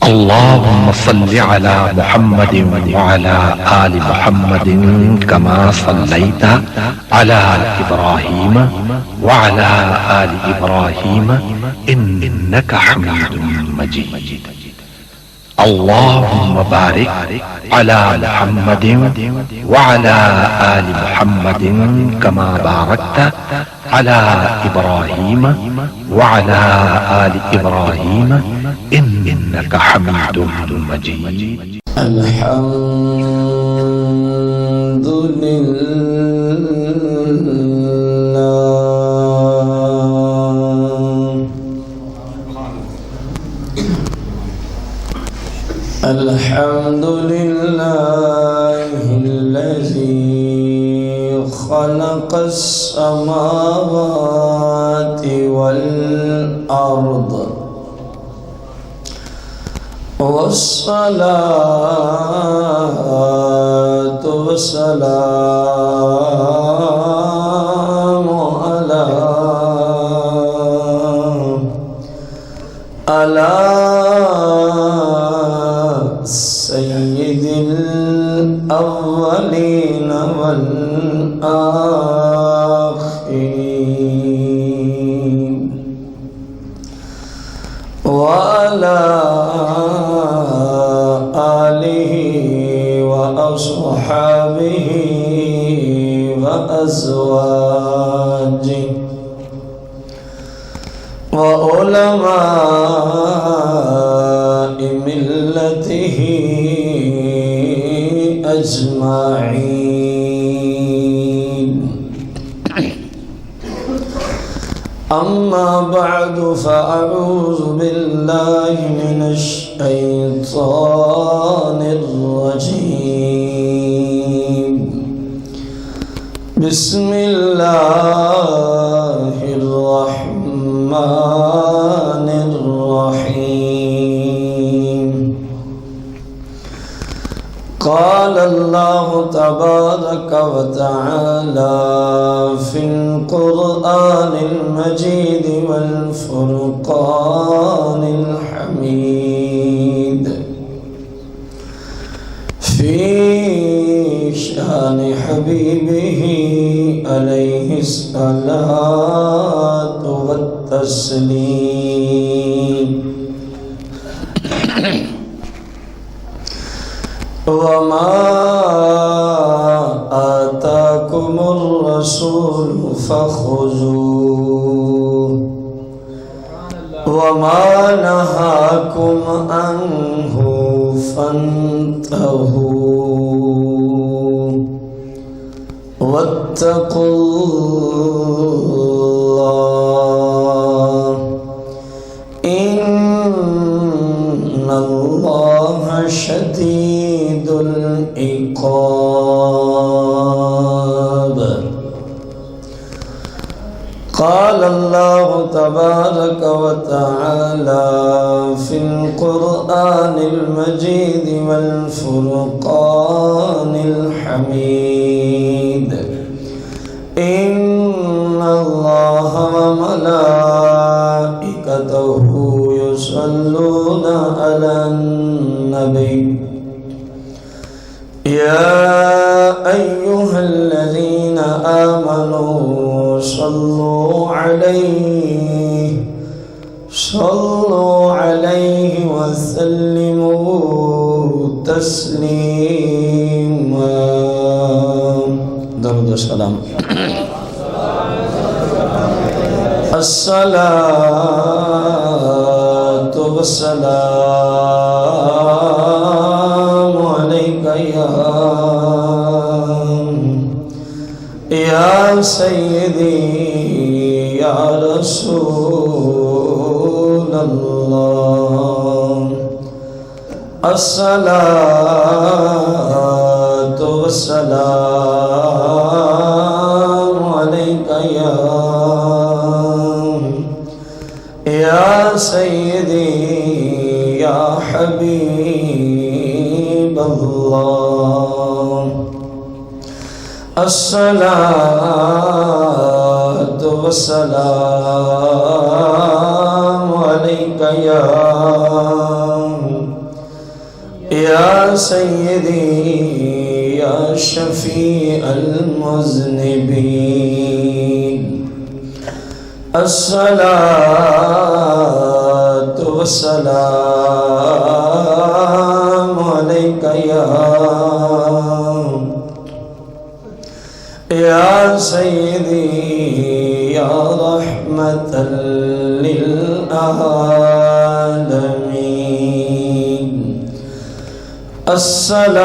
اللهم صل على محمد وعلى آل محمد كما صليت على إبراهيم وعلى آل إبراهيم إنك حميد مجيد. اللهم بارك على محمد وعلى آل محمد كما باركت على إبراهيم وعلى آل إبراهيم إنك حميد مجيد. الحمد لله الذي خلق السماوات والأرض والصلاة والسلام على سيد الأولين والآخرين وعلى آله وأصحابه وأزواجه وعلماء ملته أجمعين. أما بعد فأعوذ بالله من الشيطان الرجيم. بسم الله الرحمن الرحيم. قال الله تبارك وتعالى في القرآن المجيد والفرقان الحميد في شأن حبيبه عليه الصلاة والتسليم. وما آتاكم الرسول فخذوه وما نهاكم عنه فانتهوا واتقوا الله إن الله شديد العقاب. قال الله تبارك وتعالى في القرآن المجيد والفرقان الحميد. إن الله وملائكته يصلون على النبي يا أيها الذين آمنوا صلوا عليه وسلموا تسليما. درود السلام. الصلاة والسلام عليك يا سيدي يا رسول الله. الصلاة والسلام عليك يا سيدي يا حبيب الله. الصلاة والسلام عليك يا یا سیدی یا شفیع المذنبین الصلاة والسلام علیک یا سیدی یا رحمت للعالمین الصلاة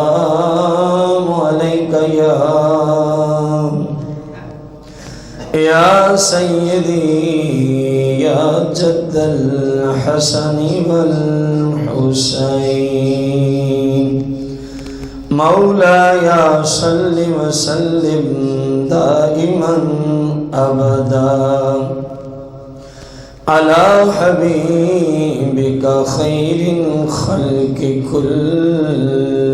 والسلام علیک یا سیدی یا جد الحسن والحسین مولایا صلی وسلم دائما ابدا علی حبیبک خیر الخلق کلہم.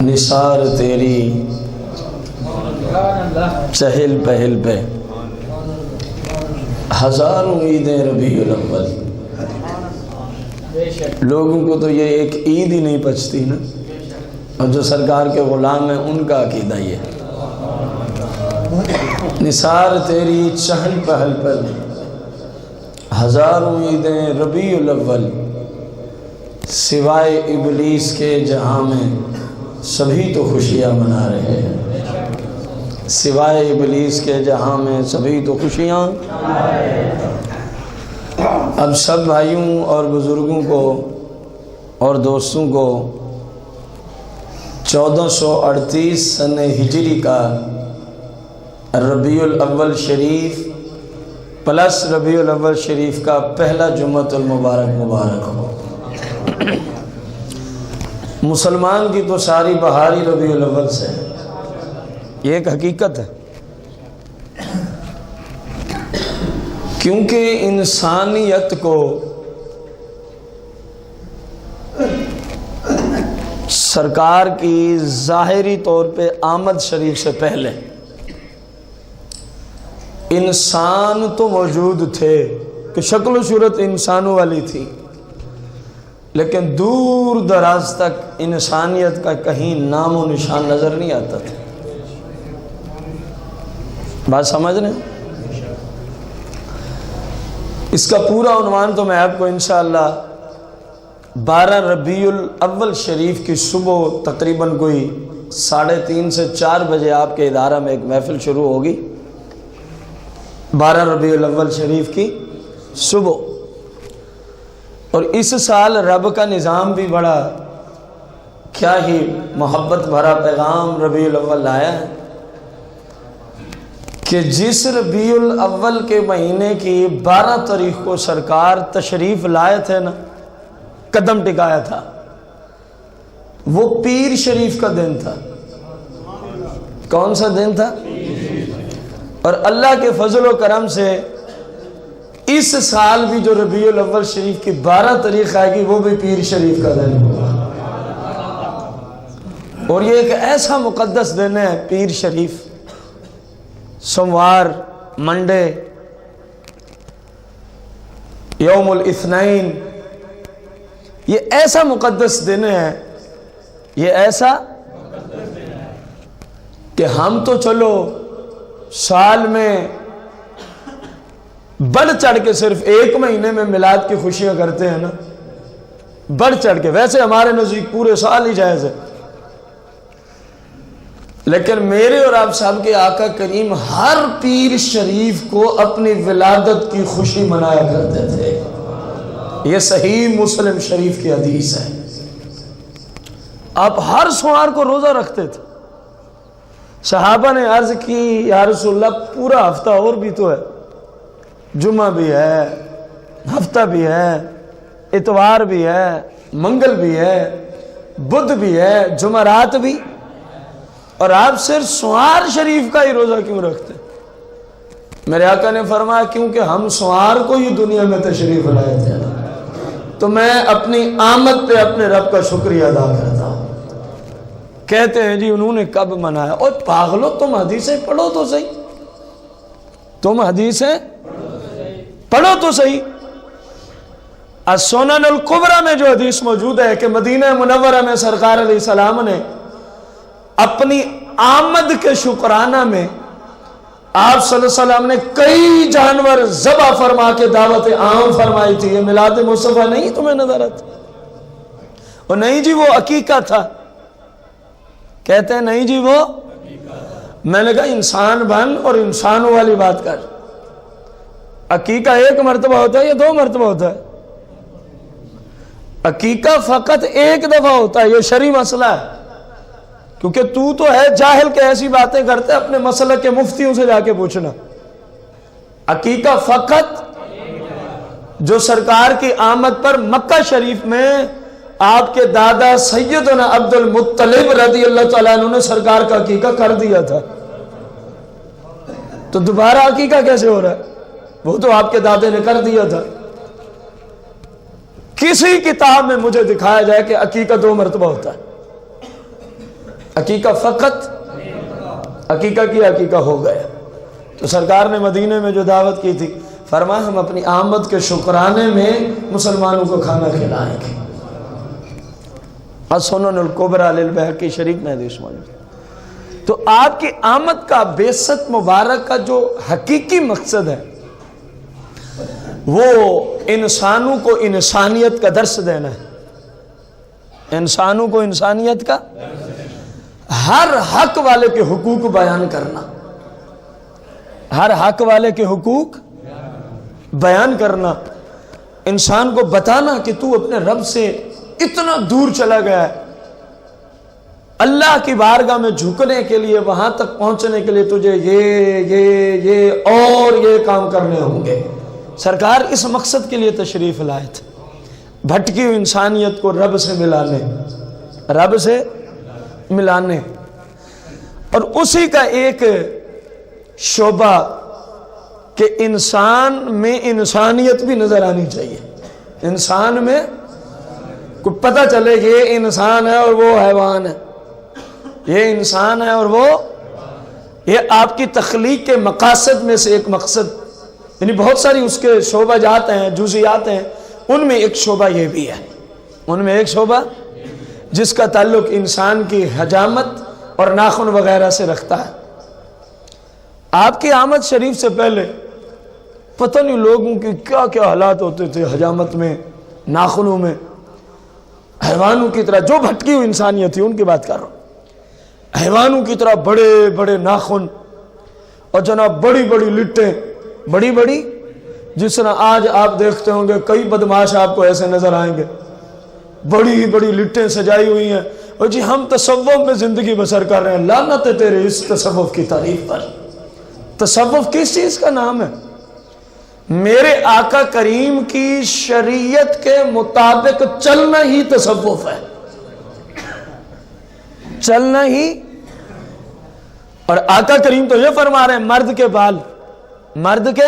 نثار تیری چہل پہل پہ ہزاروں عیدیں ربیع الاول. لوگوں کو تو یہ ایک عید ہی نہیں پچتی نا، اور جو سرکار کے غلام ہیں ان کا عقیدہ یہ. نثار تیری چہل پہل پر ہزاروں عیدیں ربیع الاول، سوائے ابلیس کے جہاں میں سبھی تو خوشیاں منا رہے ہیں. سوائے ابلیس کے جہاں میں سبھی تو خوشیاں. اب سب بھائیوں اور بزرگوں کو اور دوستوں کو 1438 سن ہجری کا ربیع الاول شریف پلس ربیع الاول شریف کا پہلا جمعۃ المبارک مبارک ہو. مسلمان کی تو ساری بہاری ربیع الاول سے ہے، یہ ایک حقیقت ہے. کیونکہ انسانیت کو سرکار کی ظاہری طور پہ آمد شریف سے پہلے انسان تو موجود تھے کہ شکل و صورت انسانوں والی تھی، لیکن دور دراز تک انسانیت کا کہیں نام و نشان نظر نہیں آتا تھا. بات سمجھ رہے ہیں؟ اس کا پورا عنوان تو میں آپ کو انشاءاللہ 12 ربیع الاول شریف کی صبح تقریباً کوئی 3:30 سے 4 بجے آپ کے ادارہ میں ایک محفل شروع ہوگی. 12 ربیع الاول شریف کی صبح. اور اس سال رب کا نظام بھی بڑا کیا ہی محبت بھرا پیغام ربیع الاول لایا ہے کہ جس ربیع الاول کے مہینے کی 12 تاریخ کو سرکار تشریف لائے تھے نا، قدم ٹکایا تھا، وہ پیر شریف کا دن تھا. کون سا دن تھا؟ اور اللہ کے فضل و کرم سے اس سال بھی جو ربیع الاول شریف کی 12 تاریخ آئے گی وہ بھی پیر شریف کا دن ہوگا. اور یہ ایک ایسا مقدس دن ہے پیر شریف. سوموار، منڈے، یوم الاثنین، یہ ایسا مقدس دن ہے، یہ ایسا کہ ہم تو چلو سال میں بڑھ چڑھ کے صرف 1 مہینے میں میلاد کی خوشیاں کرتے ہیں نا، بڑھ چڑھ کے. ویسے ہمارے نزدیک پورے سال ہی جائز ہے، لیکن میرے اور آپ صاحب کے آقا کریم ہر پیر شریف کو اپنی ولادت کی خوشی منایا کرتے تھے. یہ صحیح مسلم شریف کی حدیث ہے. آپ ہر سوار کو روزہ رکھتے تھے. صحابہ نے عرض کی یا رسول اللہ پورا ہفتہ اور بھی تو ہے، جمعہ بھی ہے، ہفتہ بھی ہے، اتوار بھی ہے، منگل بھی ہے، بدھ بھی ہے، جمعرات بھی، اور آپ صرف سوار شریف کا ہی روزہ کیوں رکھتے؟ میرے آقا نے فرمایا کیونکہ ہم سوار کو ہی دنیا میں تشریف لائے تھے. تو میں اپنی آمد پہ اپنے رب کا شکریہ ادا کرتا ہوں۔ کہتے ہیں جی انہوں نے کب منایا؟ اور پاگلو تم حدیثیں پڑھو تو صحیح، تم حدیثیں پڑھو تو صحیح۔ السنن الکبریٰ میں جو حدیث موجود ہے کہ مدینہ منورہ میں سرکار علیہ السلام نے اپنی آمد کے شکرانہ میں آپ صلی اللہ علیہ وسلم نے کئی جانور ذبح فرما کے دعوت عام فرمائی تھی۔ یہ میلاد مصطفیٰ نہیں تمہیں نظر آتا؟ اور نہیں جی وہ عقیقہ تھا۔ کہتے ہیں نہیں جی وہ، میں نے کہا انسان بن اور انسانوں والی بات کر۔ عقیقہ ایک مرتبہ ہوتا ہے یا 2 مرتبہ ہوتا ہے؟ عقیقہ فقط ایک دفعہ ہوتا ہے، یہ شرعی مسئلہ ہے۔ کیونکہ تو ہے جاہل کہ ایسی باتیں کرتے، اپنے مسلک کے مفتیوں سے جا کے پوچھنا۔ عقیقہ فقط جو سرکار کی آمد پر مکہ شریف میں آپ کے دادا سیدنا عبد المطلب رضی اللہ تعالیٰ عنہ نے سرکار کا عقیقہ کر دیا تھا، تو دوبارہ عقیقہ کیسے ہو رہا ہے؟ وہ تو آپ کے دادے نے کر دیا تھا۔ کسی کتاب میں مجھے دکھایا جائے کہ عقیقہ 2 مرتبہ ہوتا ہے؟ عقیقہ فقط عقیقہ کیا، عقیقہ ہو گیا۔ تو سرکار نے مدینے میں جو دعوت کی تھی، فرمایا ہم اپنی آمد کے شکرانے میں مسلمانوں کو کھانا کھلائیں گے۔ السنن الکبریٰ للبیہقی شریف میں حدیث موجود ہے۔ تو آپ کی آمد کا بعثت مبارک کا جو حقیقی مقصد ہے وہ انسانوں کو انسانیت کا درس دینا ہے، انسانوں کو انسانیت کا، ہر حق والے کے حقوق بیان کرنا، ہر حق والے کے حقوق بیان کرنا، انسان کو بتانا کہ تو اپنے رب سے اتنا دور چلا گیا ہے، اللہ کی بارگاہ میں جھکنے کے لیے، وہاں تک پہنچنے کے لیے تجھے یہ اور یہ کام کرنے ہوں گے۔ سرکار اس مقصد کے لیے تشریف لائے تھے، بھٹکی ہوئی انسانیت کو رب سے ملانے، رب سے ملانے۔ اور اسی کا ایک شعبہ کہ انسان میں انسانیت بھی نظر آنی چاہیے، انسان میں کو پتہ چلے یہ انسان ہے اور وہ حیوان ہے، یہ انسان ہے اور وہ، یہ آپ کی تخلیق کے مقاصد میں سے ایک مقصد، یعنی بہت ساری اس کے شعبہ جات ہیں، جزیات ہیں، ان میں ایک شعبہ یہ بھی ہے، ان میں ایک شعبہ جس کا تعلق انسان کی حجامت اور ناخن وغیرہ سے رکھتا ہے۔ آپ کی آمد شریف سے پہلے پتہ نہیں لوگوں کی کیا کیا حالات ہوتے تھے، حجامت میں، ناخنوں میں، حیوانوں کی طرح جو بھٹکی ہوئی انسانیت تھی ان کی بات کر رہا ہوں، حیوانوں کی طرح بڑے بڑے ناخن اور جناب بڑی بڑی لٹیں، بڑی بڑی، جس طرح آج آپ دیکھتے ہوں گے کئی بدماش آپ کو ایسے نظر آئیں گے، بڑی بڑی لٹیں سجائی ہوئی ہیں، اور جی ہم تصوف میں زندگی بسر کر رہے ہیں۔ لعنت ہے تیرے اس تصوف کی تعریف پر۔ تصوف کس چیز کا نام ہے؟ میرے آقا کریم کی شریعت کے مطابق چلنا ہی تصوف ہے، چلنا ہی۔ اور آقا کریم تو یہ فرما رہے ہیں مرد کے بال، مرد کے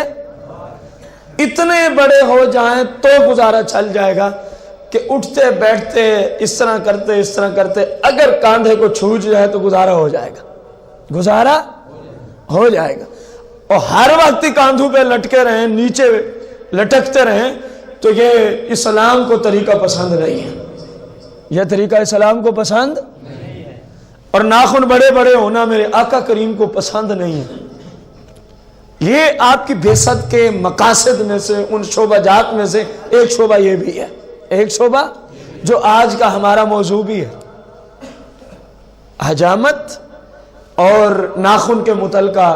اتنے بڑے ہو جائیں تو گزارا چل جائے گا کہ اٹھتے بیٹھتے اس طرح کرتے اگر کاندھے کو چھوٹ جائے تو گزارا ہو جائے گا، گزارا ہو جائے گا۔ اور ہر وقت کاندھوں پہ لٹکے رہیں، نیچے لٹکتے رہیں، تو یہ اسلام کو طریقہ پسند نہیں ہے، یہ طریقہ اسلام کو پسند، اور ناخن بڑے بڑے ہونا میرے آقا کریم کو پسند نہیں ہے۔ یہ آپ کی بعثت کے مقاصد میں سے، ان شعبہ جات میں سے ایک شعبہ یہ بھی ہے، ایک شعبہ جو آج کا ہمارا موضوع بھی ہے۔ حجامت اور ناخن کے متعلقہ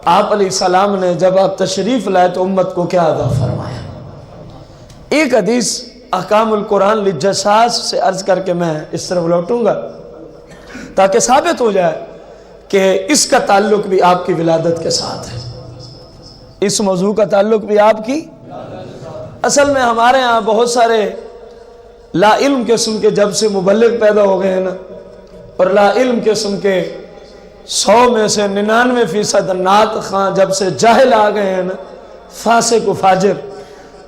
آپ علیہ السلام نے جب آپ تشریف لائے تو امت کو کیا عطا فرمایا؟ ایک حدیث احکام القرآن للجساس سے عرض کر کے میں اس طرف لوٹوں گا تاکہ ثابت ہو جائے کہ اس کا تعلق بھی آپ کی ولادت کے ساتھ ہے، اس موضوع کا تعلق بھی آپ کی۔ اصل میں ہمارے ہاں بہت سارے لا علم قسم کے جب سے مبلغ پیدا ہو گئے ہیں نا، اور لا علم قسم کے 100 میں سے 99% نعت خواں جب سے جاہل آ گئے ہیں نا، فاسق و فاجر،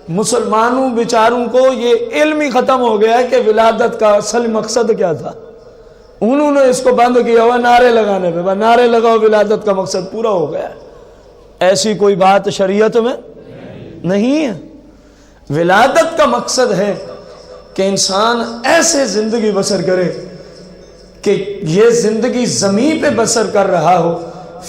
مسلمانوں بیچاروں کو یہ علم ہی ختم ہو گیا ہے کہ ولادت کا اصل مقصد کیا تھا. انہوں نے اس کو بند کیا ہوا نعرے لگانے پہ. نعرے لگاؤ ولادت کا مقصد پورا ہو گیا. ایسی کوئی بات شریعت میں نہیں ہے. ولادت کا مقصد ہے کہ انسان ایسے زندگی بسر کرے کہ یہ زندگی زمین پہ بسر کر رہا ہو،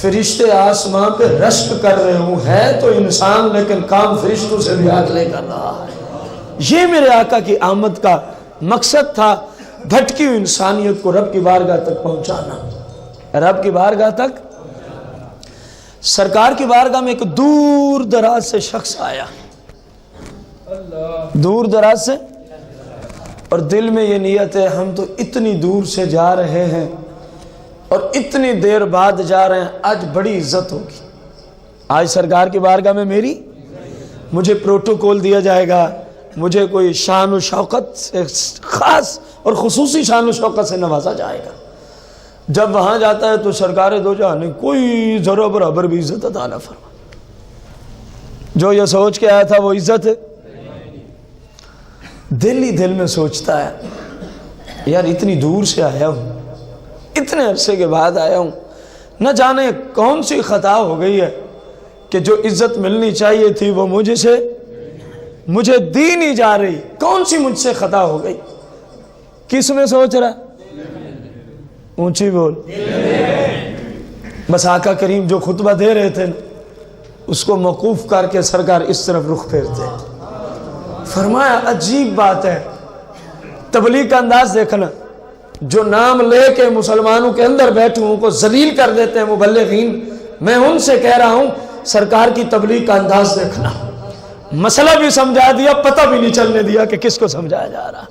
فرشتے آسمان پہ رشک کر رہے ہوں. ہے تو انسان لیکن کام فرشتوں سے بھی اگلے کر رہا ہے. یہ میرے آقا کی آمد کا مقصد تھا، بھٹکی ہوئی انسانیت کو رب کی بارگاہ تک پہنچانا. رب کی بارگاہ تک، سرکار کی بارگاہ میں ایک دور دراز سے شخص آیا، دور دراز سے، اور دل میں یہ نیت ہے ہم تو اتنی دور سے جا رہے ہیں اور اتنی دیر بعد جا رہے ہیں، آج بڑی عزت ہوگی. آج سرکار کی بارگاہ میں مجھے پروٹوکول دیا جائے گا، مجھے کوئی شان و شوقت سے، خاص اور خصوصی شان و شوقت سے نوازا جائے گا. جب وہاں جاتا ہے تو سرکار دو جہاں نے کوئی ذرہ برابر بھی عزت عطا نہ فرما. جو یہ سوچ کے آیا تھا وہ عزت ہے. دل ہی دل میں سوچتا ہے یار اتنی دور سے آیا ہوں، اتنے عرصے کے بعد آیا ہوں، نہ جانے کون سی خطا ہو گئی ہے کہ جو عزت ملنی چاہیے تھی وہ مجھے دی نہیں جا رہی. کون سی مجھ سے خطا ہو گئی؟ کس میں سوچ رہا؟ اونچی بول. بس آقا کریم جو خطبہ دے رہے تھے اس کو موقوف کر کے سرکار اس طرف رخ پھیرتے. فرمایا عجیب بات ہے، تبلیغ کا انداز دیکھنا. جو نام لے کے مسلمانوں کے اندر بیٹھے ان کو ذلیل کر دیتے ہیں مبلغین، میں ان سے کہہ رہا ہوں سرکار کی تبلیغ کا انداز دیکھنا. مسئلہ بھی سمجھا دیا، پتہ بھی نہیں چلنے دیا کہ کس کو سمجھایا جا رہا.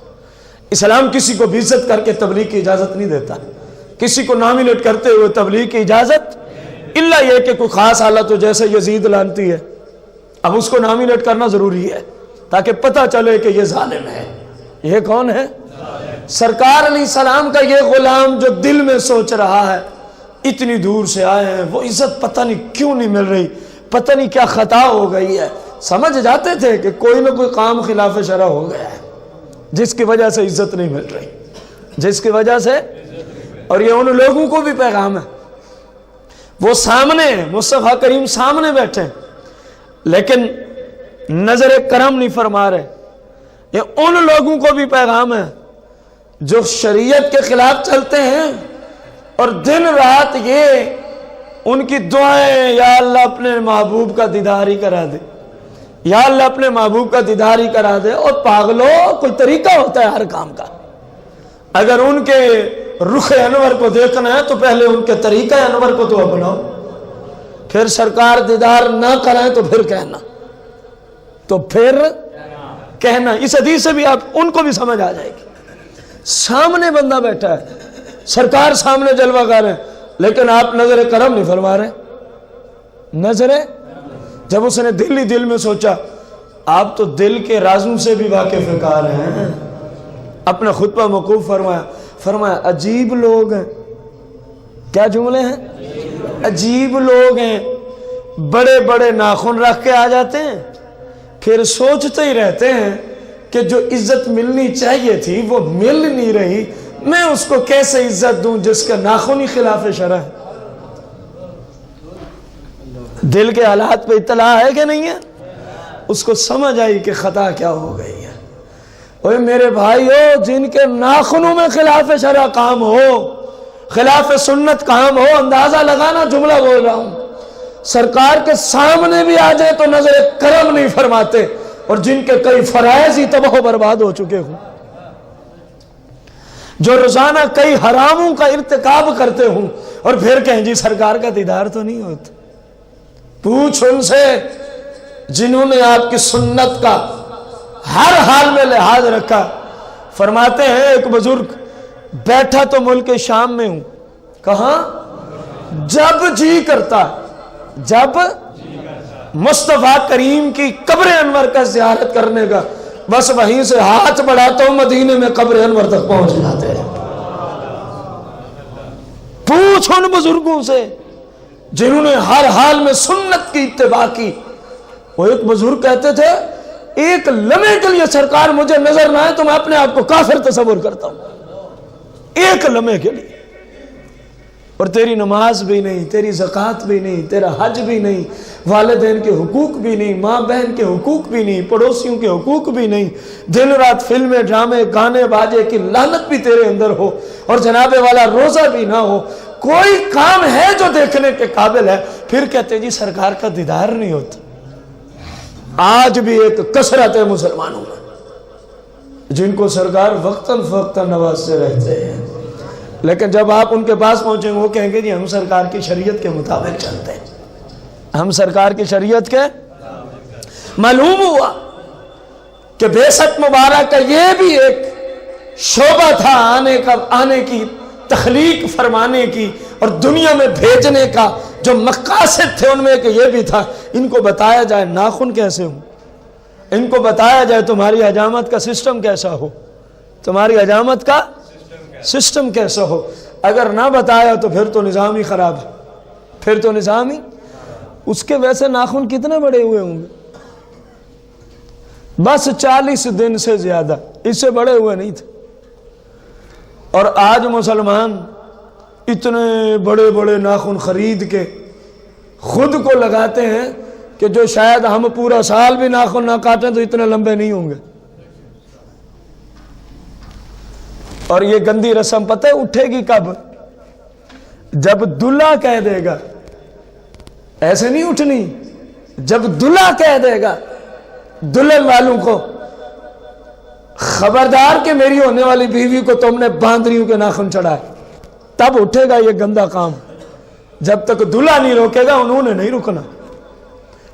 اسلام کسی کو بےعزت کر کے تبلیغ کی اجازت نہیں دیتا، کسی کو نامینیٹ کرتے ہوئے تبلیغ کی اجازت، الا یہ کہ کوئی خاص حالت ہو جیسے یزید لعنتی ہے، اب اس کو نامینیٹ کرنا ضروری ہے تاکہ پتہ چلے کہ یہ ظالم ہے. یہ کون ہے؟ سرکار علیہ السلام کا یہ غلام جو دل میں سوچ رہا ہے اتنی دور سے آئے ہیں، وہ عزت پتہ نہیں کیوں نہیں مل رہی، پتہ نہیں کیا خطا ہو گئی ہے. سمجھ جاتے تھے کہ کوئی نہ کوئی کام خلاف شرع ہو گیا ہے جس کی وجہ سے عزت نہیں مل رہی، جس کی وجہ سے. اور یہ ان لوگوں کو بھی پیغام ہے، وہ سامنے ہیں، مصطفیٰ کریم سامنے بیٹھے ہیں لیکن نظر کرم نہیں فرما رہے. یہ ان لوگوں کو بھی پیغام ہے جو شریعت کے خلاف چلتے ہیں اور دن رات یہ ان کی دعائیں، یا اللہ اپنے محبوب کا دیدار ہی کرا دے، یا اللہ اپنے محبوب کا دیدار ہی کرا دے. اور پاگلو کوئی طریقہ ہوتا ہے ہر کام کا. اگر ان کے رخ انور کو دیکھنا ہے تو پہلے ان کے طریقہ انور کو تو اپناؤ، پھر سرکار دیدار نہ کرائیں تو پھر کہنا. اس حدیث سے بھی آپ ان کو بھی سمجھ آ جائے گی. سامنے بندہ بیٹھا ہے، سرکار سامنے جلوہ گر ہے لیکن آپ نظر کرم نہیں فرما رہے. جب اس نے دل ہی دل میں سوچا، آپ تو دل کے رازوں سے بھی واقف کار ہیں. اپنا خطبہ موقوف فرمایا عجیب لوگ ہیں. کیا جملے ہیں؟ عجیب لوگ ہیں، بڑے بڑے ناخن رکھ کے آ جاتے ہیں، پھر سوچتے ہی رہتے ہیں کہ جو عزت ملنی چاہیے تھی وہ مل نہیں رہی، میں اس کو کیسے عزت دوں جس کا ناخن ہی خلاف شرع ہے. دل کے حالات پہ اطلاع ہے کہ نہیں ہے؟ اس کو سمجھ آئی کہ خطا کیا ہو گئی ہے. اوہ میرے بھائیو، جن کے ناخنوں میں خلاف شرع کام ہو، خلاف سنت کام ہو، اندازہ لگانا جملہ بول رہا ہوں، سرکار کے سامنے بھی آ جائے تو نظر کرم نہیں فرماتے، اور جن کے کئی فرائض ہی تباہ و برباد ہو چکے ہوں، جو روزانہ کئی حراموں کا ارتکاب کرتے ہوں، اور پھر کہیں جی سرکار کا دیدار تو نہیں ہوتا. پوچھ ان سے جنہوں نے آپ کی سنت کا ہر حال میں لحاظ رکھا. فرماتے ہیں ایک بزرگ، بیٹھا تو ملک شام میں ہوں، کہاں؟ جب جی کرتا، جب مصطفیٰ کریم کی قبر انور کا زیارت کرنے کا، بس وہیں سے ہاتھ بڑھاتا ہوں مدینے میں قبر انور تک پہنچ جاتے ہیں. پوچھ ان بزرگوں سے جنہوں نے ہر حال میں سنت کی اتباع کی. وہ ایک بزرگ کہتے تھے ایک لمحے کے لیے سرکار مجھے نظر نہ آئے تو میں اپنے آپ کو کافر تصور کرتا ہوں، ایک لمحے کے لیے۔ اور تیری نماز بھی نہیں، تیری زکوٰۃ بھی نہیں، تیرا حج بھی نہیں، والدین کے حقوق بھی نہیں، ماں بہن کے حقوق بھی نہیں، پڑوسیوں کے حقوق بھی نہیں، دن رات فلمیں ڈرامے گانے باجے کی لعنت بھی تیرے اندر ہو، اور جناب والا روزہ بھی نہ ہو، کوئی کام ہے جو دیکھنے کے قابل ہے، پھر کہتے جی سرکار کا دیدار نہیں ہوتا۔ آج بھی ایک کثرت ہے مسلمانوں میں جن کو سرکار وقتاً فوقتاً نوازتے رہتے ہیں، لیکن جب آپ ان کے پاس پہنچیں وہ کہیں گے جی ہم سرکار کی شریعت کے مطابق چلتے ہیں، ہم سرکار کی شریعت کے۔ معلوم ہوا کہ بعثت مبارک کا یہ بھی ایک شعبہ تھا آنے کی، تخلیق فرمانے کی اور دنیا میں بھیجنے کا، جو مقاصد تھے ان میں کہ یہ بھی تھا ان کو بتایا جائے ناخن کیسے ہوں، ان کو بتایا جائے تمہاری حجامت کا سسٹم کیسا ہو، تمہاری حجامت کا سسٹم کیسا ہو۔ اگر نہ بتایا تو پھر تو نظام ہی خراب ہے، پھر تو نظام ہی۔ اس کے ویسے ناخن کتنے بڑے ہوئے ہوں گے؟ بس 40 دن سے زیادہ، اس سے بڑے ہوئے نہیں تھے۔ اور آج مسلمان اتنے بڑے بڑے ناخن خرید کے خود کو لگاتے ہیں کہ جو شاید ہم پورا سال بھی ناخن نہ کاٹیں تو اتنے لمبے نہیں ہوں گے۔ اور یہ گندی رسم پتہ ہے اٹھے گی کب؟ جب دلہا کہہ دے گا، ایسے نہیں اٹھنی، جب دلہا کہہ دے گا دلہن والوں کو خبردار کہ میری ہونے والی بیوی کو تم نے باندریوں کے ناخن چڑھائے، تب اٹھے گا یہ گندا کام۔ جب تک دلہا نہیں روکے گا انہوں نے نہیں رکنا۔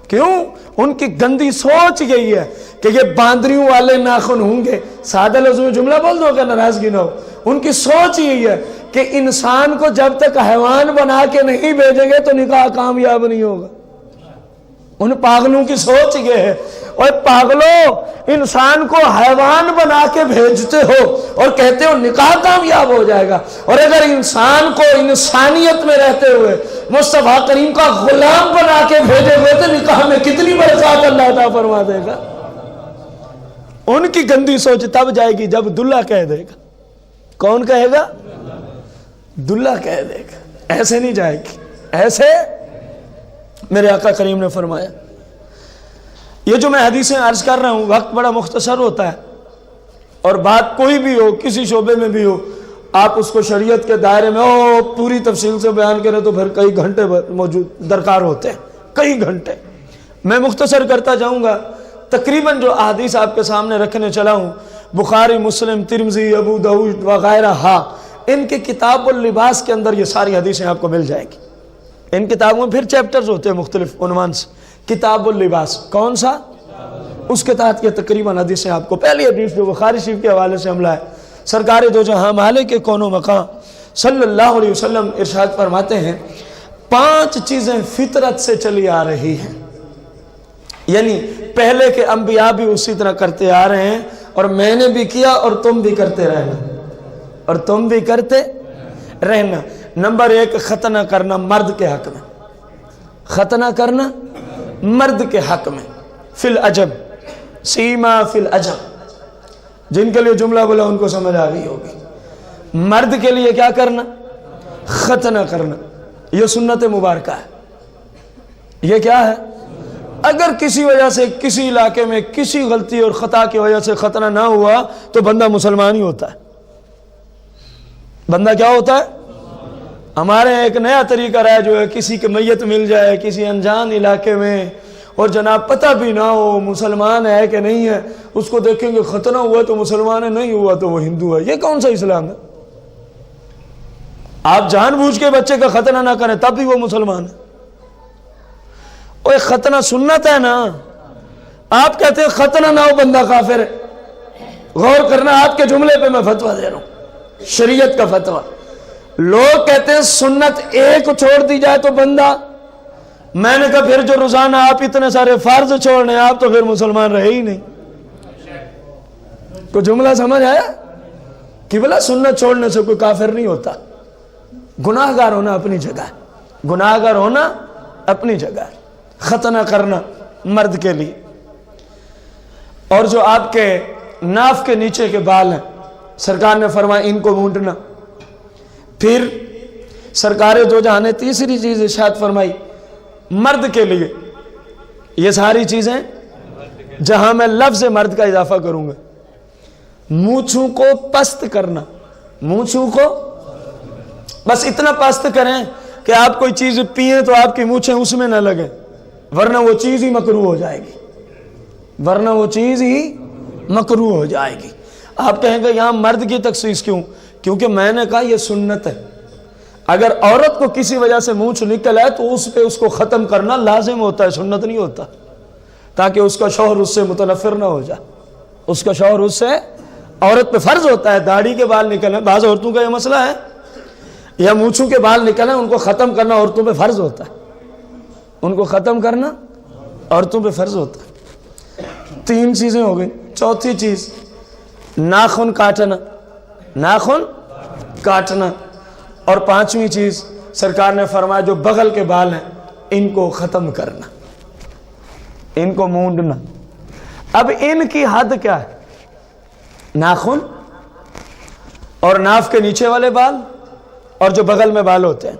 کیوں؟ ان کی گندی سوچ یہی ہے کہ یہ باندریوں والے ناخن ہوں گے۔ سادہ لفظ میں جملہ بول دو کہ ناراضگی نہ ہو، ان کی سوچ یہی ہے کہ انسان کو جب تک حیوان بنا کے نہیں بھیجیں گے تو نکاح کامیاب نہیں ہوگا۔ ان پاگلوں کی سوچ یہ ہے۔ اور پاگلوں، انسان کو حیوان بنا کے بھیجتے ہو اور کہتے ہو نکاح کامیاب ہو جائے گا، اور اگر انسان کو انسانیت میں رہتے ہوئے مصطفیٰ کریم کا غلام بنا کے بھیجے ہوئے تو نکاح میں کتنی برکات اللہ عطا فرما دے گا۔ ان کی گندی سوچ تب جائے گی جب دلہا کہہ دے گا۔ کون کہے گا؟ دلہا کہہ دے گا، ایسے نہیں جائے گی۔ ایسے میرے آقا کریم نے فرمایا۔ یہ جو میں حدیثیں عرض کر رہا ہوں وقت بڑا مختصر ہوتا ہے، اور بات کوئی بھی ہو کسی شعبے میں بھی ہو آپ اس کو شریعت کے دائرے میں پوری تفصیل سے بیان کریں تو پھر کئی گھنٹے موجود درکار ہوتے ہیں، کئی گھنٹے۔ میں مختصر کرتا جاؤں گا۔ تقریباً جو احادیث آپ کے سامنے رکھنے چلا ہوں بخاری، مسلم، ترمذی، ابو داؤد وغیرہ، ان کے کتاب اللباس کے اندر یہ ساری حدیثیں آپ کو مل جائے گی۔ ان کتابوں میں پھر چیپٹرز ہوتے ہیں مختلف عنوان سے۔ کتاب اللباس کون سا؟ اس کے تحت یہ تقریباً حدیثیں آپ کو۔ پہلی حدیث جو بخاری شریف کے حوالے سے حملہ ہے، سرکار دو جہاں مالک کے کون و مقام صلی اللہ علیہ وسلم ارشاد فرماتے ہیں 5 چیزیں فطرت سے چلی آ رہی ہیں، یعنی پہلے کے انبیاء بھی اسی طرح کرتے آ رہے ہیں، اور میں نے بھی کیا اور تم بھی کرتے رہنا، اور تم بھی کرتے رہنا۔ نمبر 1، ختنہ کرنا مرد کے حق میں، ختنہ کرنا مرد کے حق میں۔ فی العجم، سیما فی العجم، جن کے لیے جملہ بولا ان کو سمجھ آ گئی ہوگی۔ مرد کے لیے کیا کرنا؟ ختنہ کرنا۔ یہ سنت مبارکہ ہے۔ یہ کیا ہے؟ اگر کسی وجہ سے کسی علاقے میں کسی غلطی اور خطا کی وجہ سے ختنہ نہ ہوا تو بندہ مسلمان ہی ہوتا ہے۔ بندہ کیا ہوتا ہے؟ ہمارے ایک نیا طریقہ رہا جو ہے کسی کی میت مل جائے کسی انجان علاقے میں اور جناب پتہ بھی نہ ہو مسلمان ہے کہ نہیں ہے، اس کو دیکھیں گے ختنہ ہوا تو مسلمان ہے، نہیں ہوا تو وہ ہندو ہے۔ یہ کون سا اسلام ہے؟ آپ جان بوجھ کے بچے کا ختنہ نہ کریں تب بھی وہ مسلمان ہے۔ اور ختنہ سنت ہے نا، آپ کہتے ہیں ختنہ نہ ہو بندہ کافر ہے۔ غور کرنا، آپ کے جملے پہ میں فتویٰ دے رہا ہوں، شریعت کا فتویٰ۔ لوگ کہتے ہیں سنت ایک چھوڑ دی جائے تو بندہ، میں نے کہا پھر جو روزانہ آپ اتنے سارے فرض چھوڑنے ہیں آپ تو پھر مسلمان رہے ہی نہیں۔ کوئی جملہ سمجھ آیا کہ بلا سنت چھوڑنے سے کوئی کافر نہیں ہوتا۔ گناہگار ہونا اپنی جگہ ہے، گناہگار ہونا اپنی جگہ ہے۔ ختنہ کرنا مرد کے لیے۔ اور جو آپ کے ناف کے نیچے کے بال ہیں سرکار نے فرمایا ان کو مونڈنا. پھر سرکار دو جہاں نے تیسری چیز ارشاد فرمائی مرد کے لیے. یہ ساری چیزیں جہاں میں لفظ مرد کا اضافہ کروں گا. مونچھوں کو پست کرنا, مونچھوں کو بس اتنا پست کریں کہ آپ کوئی چیز پئیں تو آپ کی مونچھیں اس میں نہ لگیں, ورنہ وہ چیز ہی مکروہ ہو جائے گی, ورنہ وہ چیز ہی مکروہ ہو جائے گی. آپ کہیں گے یہاں مرد کی تخصیص کیوں؟ کیونکہ میں نے کہا یہ سنت ہے. اگر عورت کو کسی وجہ سے مونچھ نکل آئے تو اس پہ اس کو ختم کرنا لازم ہوتا ہے, سنت نہیں ہوتا, تاکہ اس کا شوہر اس سے متنفر نہ ہو جائے. اس کا شوہر اس سے, عورت پہ فرض ہوتا ہے داڑھی کے بال نکلیں, بعض عورتوں کا یہ مسئلہ ہے, یا مونچھوں کے بال نکلیں ان کو ختم کرنا عورتوں پہ فرض ہوتا ہے, ان کو ختم کرنا عورتوں پہ فرض ہوتا ہے. 3 چیزیں ہو گئی. چوتھی چیز ناخن کاٹنا, ناخن کاٹنا. اور 5ویں چیز سرکار نے فرمایا جو بغل کے بال ہیں ان کو ختم کرنا, ان کو مونڈنا. اب ان کی حد کیا ہے؟ ناخن اور ناف کے نیچے والے بال اور جو بغل میں بال ہوتے ہیں.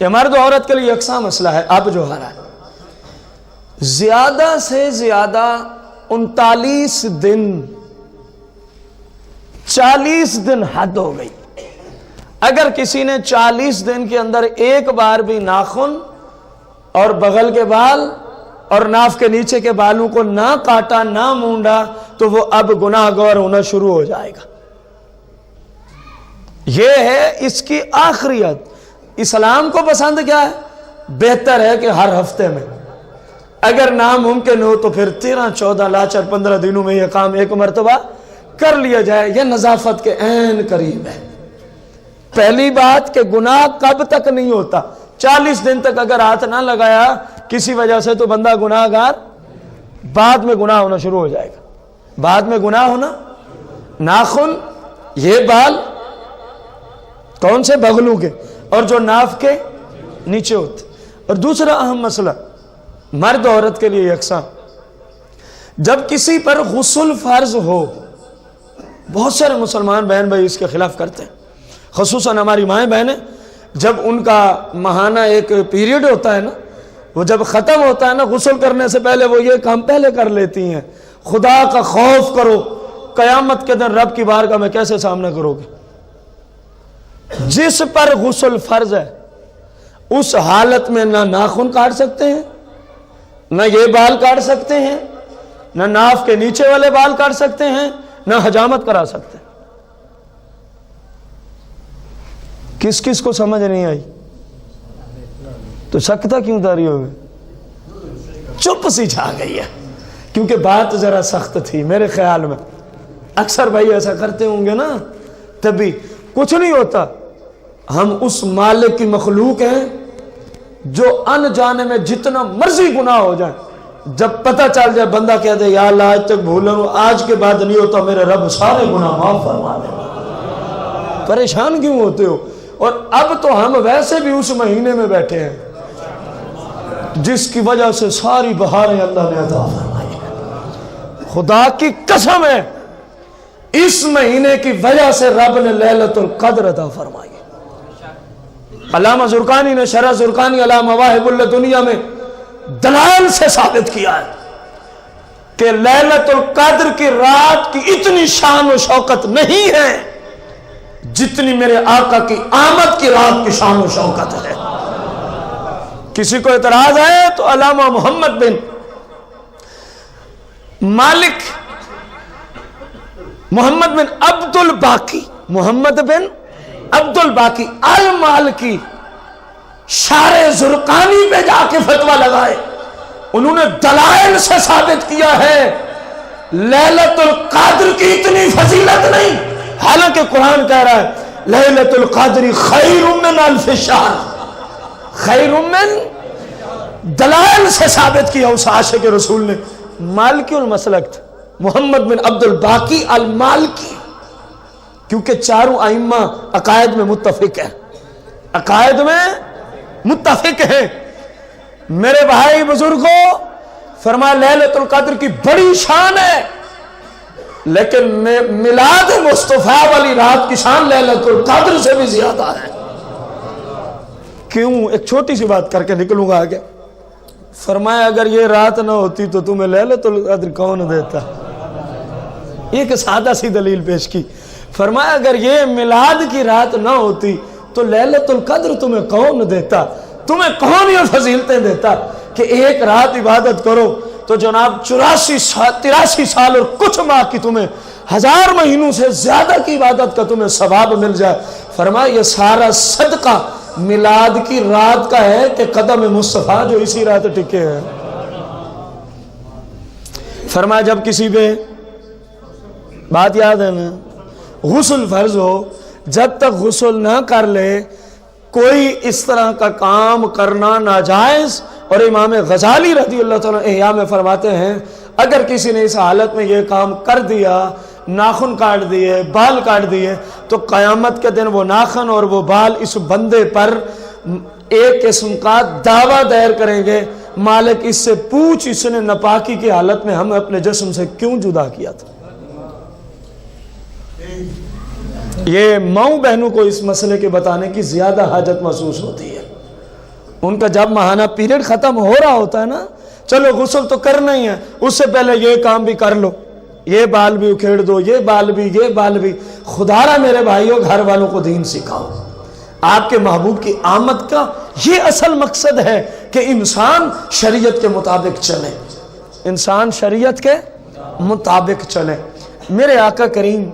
یہ مرد و عورت کے لیے یکساں مسئلہ ہے. اب جو آ رہا ہے زیادہ سے زیادہ 39 دن 40 دن حد ہو گئی. اگر کسی نے 40 دن کے اندر ایک بار بھی ناخن اور بغل کے بال اور ناف کے نیچے کے بالوں کو نہ کاٹا نہ مونڈا تو وہ اب گناہ گار ہونا شروع ہو جائے گا. یہ ہے اس کی آخری حد. اسلام کو پسند کیا ہے؟ بہتر ہے کہ ہر ہفتے میں, اگر ناممکن ہو تو پھر 13 14 لاچر 15 دنوں میں یہ کام ایک مرتبہ کر لیا جائے. یہ نظافت کے عین قریب ہے. پہلی بات کہ گناہ کب تک نہیں ہوتا؟ 40 دن تک اگر ہاتھ نہ لگایا کسی وجہ سے تو بندہ گناہ گار, بعد میں گناہ ہونا شروع ہو جائے گا. بعد میں گناہ ہونا. ناخن یہ بال کون سے؟ بغلوں کے, اور جو ناف کے نیچے ہوتے. اور دوسرا اہم مسئلہ مرد عورت کے لیے یکساں, جب کسی پر غسل فرض ہو, بہت سارے مسلمان بہن بھائی اس کے خلاف کرتے ہیں, خصوصاً ہماری مائیں بہنیں, جب ان کا ماہانہ ایک پیریڈ ہوتا ہے نا, وہ جب ختم ہوتا ہے نا, غسل کرنے سے پہلے وہ یہ کام پہلے کر لیتی ہیں. خدا کا خوف کرو, قیامت کے دن رب کی بارگاہ میں کیسے سامنا کرو گے. جس پر غسل فرض ہے اس حالت میں نہ ناخن کاٹ سکتے ہیں, نہ یہ بال کاٹ سکتے ہیں, نہ ناف کے نیچے والے بال کاٹ سکتے ہیں, نہ حجامت کرا سکتے ہیں. کس کس کو سمجھ نہیں آئی؟ تو سکتہ کیوں داری ہو گئی؟ چپ سی چھا گئی ہے, کیونکہ بات ذرا سخت تھی میرے خیال میں. اکثر بھائی ایسا کرتے ہوں گے نا, تبھی کچھ نہیں ہوتا. ہم اس مالک کی مخلوق ہیں جو ان جانے میں جتنا مرضی گناہ ہو جائے, جب پتہ چل جائے بندہ کہہ دے یا اللہ آج تک بھولا ہوں, آج کے بعد نہیں ہوتا, میرے رب سارے گناہ معاف فرما دے. پریشان کیوں ہوتے ہو؟ اور اب تو ہم ویسے بھی اس مہینے میں بیٹھے ہیں جس کی وجہ سے ساری بہاریں اللہ نے عطا فرمائی ہیں. خدا کی قسم ہے اس مہینے کی وجہ سے رب نے لیلۃ القدر عطا فرمائی. علامہ زرقانی نے شرح زرقانی علی مواہب الدنیا میں دلائل سے ثابت کیا ہے کہ لیلۃ القدر کی رات کی اتنی شان و شوکت نہیں ہے جتنی میرے آقا کی آمد کی رات کی شان و شوکت ہے. کسی کو اعتراض ہے تو علامہ محمد بن مالک, محمد بن عبد الباقی, محمد بن عبد الباقی المالکی شارح زرقانی پہ جا کے فتویٰ لگائے. انہوں نے دلائل سے ثابت کیا ہے لیلۃ القدر کی اتنی فضیلت نہیں, حالانکہ قرآن کہہ رہا ہے لیلۃ القدر خیر من الف شہر, خیر من. دلائل سے ثابت کیا اس عاشق رسول نے. مالکی المسلک تھا محمد بن عبد الباقی المالکی, کیونکہ چاروں ائمہ عقائد میں متفق ہیں, عقائد میں متفق ہیں. میرے بھائی بزرگوں, فرمایا لیلۃ القدر کی بڑی شان ہے, لیکن میلاد مصطفیٰ والی رات کی شان لیلۃ القدر سے بھی زیادہ ہے۔ کیوں؟ ایک چھوٹی سی بات کر کے نکلوں گا آگے۔ فرمایا اگر یہ رات نہ ہوتی تو تمہیں لیلۃ القدر کون دیتا؟ ایک سادہ سی دلیل پیش کی۔ فرمایا اگر یہ میلاد کی رات نہ ہوتی تو لیلۃ القدر تمہیں کون دیتا؟ تمہیں کون یہ فضیلتیں دیتا کہ ایک رات عبادت کرو تو جناب 83 سال اور کچھ ماہ کی تمہیں 1000 مہینوں سے زیادہ کی عبادت کا تمہیں ثواب مل جائے۔ فرمایا یہ سارا صدقہ میلاد کی رات کا ہے کہ قدم مصطفیٰ جو اسی رات ٹکے ہیں۔ فرمایا جب کسی پہ بات یاد ہے نا غسل فرض ہو، جب تک غسل نہ کر لے کوئی اس طرح کا کام کرنا ناجائز۔ اور امام غزالی رضی اللہ تعالیٰ احیاء میں فرماتے ہیں اگر کسی نے اس حالت میں یہ کام کر دیا، ناخن کاٹ دیے، بال کاٹ دیے، تو قیامت کے دن وہ ناخن اور وہ بال اس بندے پر ایک قسم کا دعویٰ دائر کریں گے، مالک اس سے پوچھ اس نے ناپاکی کی حالت میں ہمیں اپنے جسم سے کیوں جدا کیا تھا۔ یہ ماؤں بہنوں کو اس مسئلے کے بتانے کی زیادہ حاجت محسوس ہوتی ہے۔ ان کا جب ماہانہ پیریڈ ختم ہو رہا ہوتا ہے نا، چلو غسل تو کرنا ہی ہے، اس سے پہلے یہ کام بھی کر لو، یہ بال بھی اکھیڑ دو، یہ بال بھی۔ خدا را میرے بھائیوں گھر والوں کو دین سکھاؤ۔ آپ کے محبوب کی آمد کا یہ اصل مقصد ہے کہ انسان شریعت کے مطابق چلے، انسان شریعت کے مطابق چلے۔ میرے آقا کریم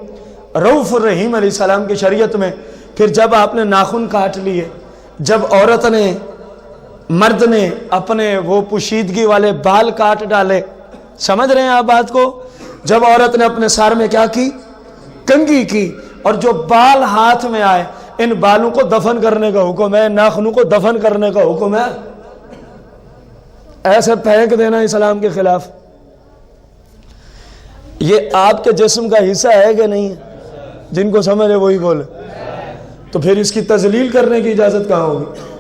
رؤوف الرحیم علیہ السلام کی شریعت میں پھر جب آپ نے ناخن کاٹ لیے، جب عورت نے مرد نے اپنے وہ پوشیدگی والے بال کاٹ ڈالے، سمجھ رہے ہیں آپ بات کو؟ جب عورت نے اپنے سر میں کیا کی؟ کنگھی کی، اور جو بال ہاتھ میں آئے ان بالوں کو دفن کرنے کا حکم ہے، ناخنوں کو دفن کرنے کا حکم ہے۔ ایسے پھینک دینا اسلام کے خلاف۔ یہ آپ کے جسم کا حصہ ہے کہ نہیں ہے؟ جن کو سمجھے وہی بولے۔ تو پھر اس کی تذلیل کرنے کی اجازت کہاں ہوگی؟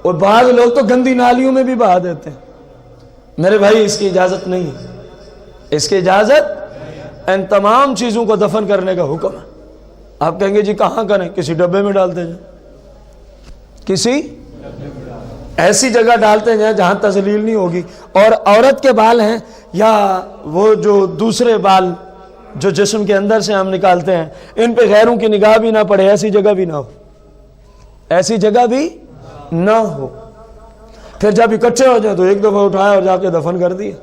اور بعض لوگ تو گندی نالیوں میں بھی بہا دیتے ہیں۔ میرے بھائی اس کی اجازت نہیں ہے، اس کی اجازت، ان تمام چیزوں کو دفن کرنے کا حکم ہے۔ آپ کہیں گے جی کہاں کریں؟ کسی ڈبے میں ڈالتے جائیں، کسی ایسی جگہ ڈالتے جائیں جہاں تذلیل نہیں ہوگی۔ اور عورت کے بال ہیں یا وہ جو دوسرے بال جو جسم کے اندر سے ہم نکالتے ہیں، ان پہ غیروں کی نگاہ بھی نہ پڑے، ایسی جگہ بھی نہ ہو، ایسی جگہ بھی نہ ہو۔ پھر جب اکٹھے ہو جائیں تو ایک دفعہ اٹھایا اور جا کے دفن کر دیا۔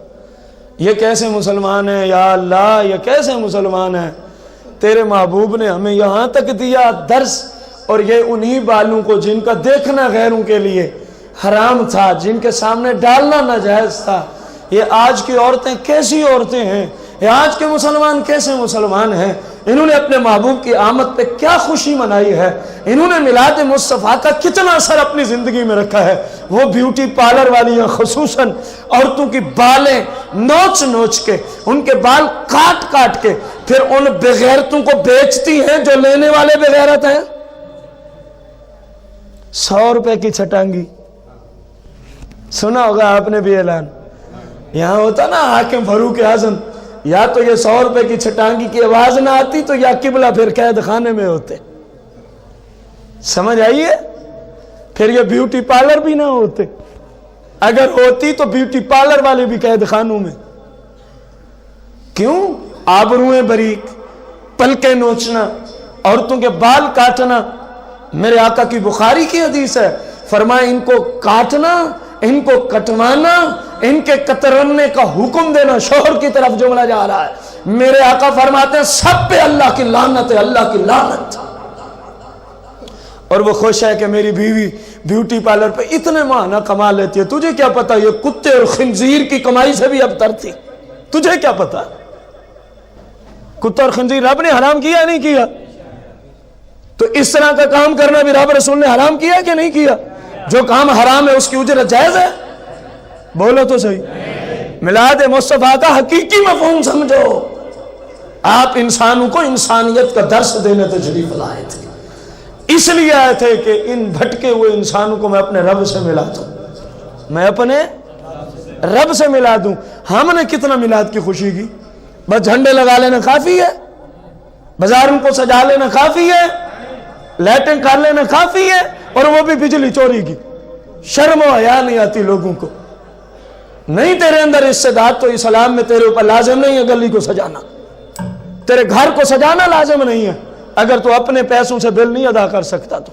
یہ کیسے مسلمان ہیں یا اللہ، یہ کیسے مسلمان ہیں؟ تیرے محبوب نے ہمیں یہاں تک دیا درس، اور یہ انہی بالوں کو جن کا دیکھنا غیروں کے لیے حرام تھا، جن کے سامنے ڈالنا ناجائز تھا۔ یہ آج کی عورتیں کیسی عورتیں ہیں، یہ آج کے مسلمان کیسے مسلمان ہیں؟ انہوں نے اپنے محبوب کی آمد پہ کیا خوشی منائی ہے، انہوں نے میلاد مصطفیٰ کا کتنا اثر اپنی زندگی میں رکھا ہے۔ وہ بیوٹی پارلر والیاں خصوصاً عورتوں کی بالیں نوچ نوچ کے، ان کے بال کاٹ کاٹ کے پھر ان بغیرتوں کو بیچتی ہیں جو لینے والے بغیرت ہیں۔ 100 روپے کی چھٹانگی، سنا ہوگا آپ نے بھی اعلان، یہاں ہوتا نا حاکم فاروق اعظم، یا تو یہ 100 روپے کی چھٹانگی کی آواز نہ آتی تو یا قبلہ پھر قید خانے میں ہوتے۔ سمجھ آئیے؟ پھر یہ بیوٹی پارلر بھی نہ ہوتے، اگر ہوتی تو بیوٹی پارلر والے بھی قید خانوں میں۔ کیوں؟ آبروئیں بریک، پلکیں نوچنا، عورتوں کے بال کاٹنا۔ میرے آقا کی بخاری کی حدیث ہے، فرمایا ان کو کاٹنا، ان کو کٹوانا، ان کے کترنے کا حکم دینا، شوہر کی طرف جملہ جا رہا ہے۔ میرے آقا فرماتے ہیں سب پہ اللہ کی لعنت ہے، اللہ کی لعنت۔ اور وہ خوش ہے کہ میری بیوی بیوٹی پارلر پہ اتنے ماہانہ کما لیتی ہے، تجھے کیا پتا یہ کتے اور خنزیر کی کمائی سے بھی ابتر تھی، تجھے کیا پتا؟ کتا اور خنزیر رب نے حرام کیا نہیں کیا؟ تو اس طرح کا کام کرنا بھی رب رسول نے حرام کیا کہ نہیں کیا؟ جو کام حرام ہے اس کی اجرت جائز ہے؟ بولو تو صحیح۔ میلاد مصطفیٰ کا حقیقی مفہوم سمجھو۔ آپ انسانوں کو انسانیت کا درس دینے تشریف لائے تھے، اس لیے آئے تھے کہ ان بھٹکے ہوئے انسانوں کو میں اپنے رب سے ملا دوں، میں اپنے رب سے ملا دوں۔ ہم نے کتنا میلاد کی خوشی کی، بس جھنڈے لگا لینا کافی ہے، بازاروں کو سجا لینا کافی ہے، لائٹنگ کر لینا کافی ہے، اور وہ بھی بجلی چوری کی۔ شرم و حیا نہیں آتی لوگوں کو؟ نہیں تیرے اندر استعداد تو اسلام میں تیرے اوپر لازم نہیں ہے گلی کو سجانا، تیرے گھر کو سجانا لازم نہیں ہے اگر تو اپنے پیسوں سے بل نہیں ادا کر سکتا تو۔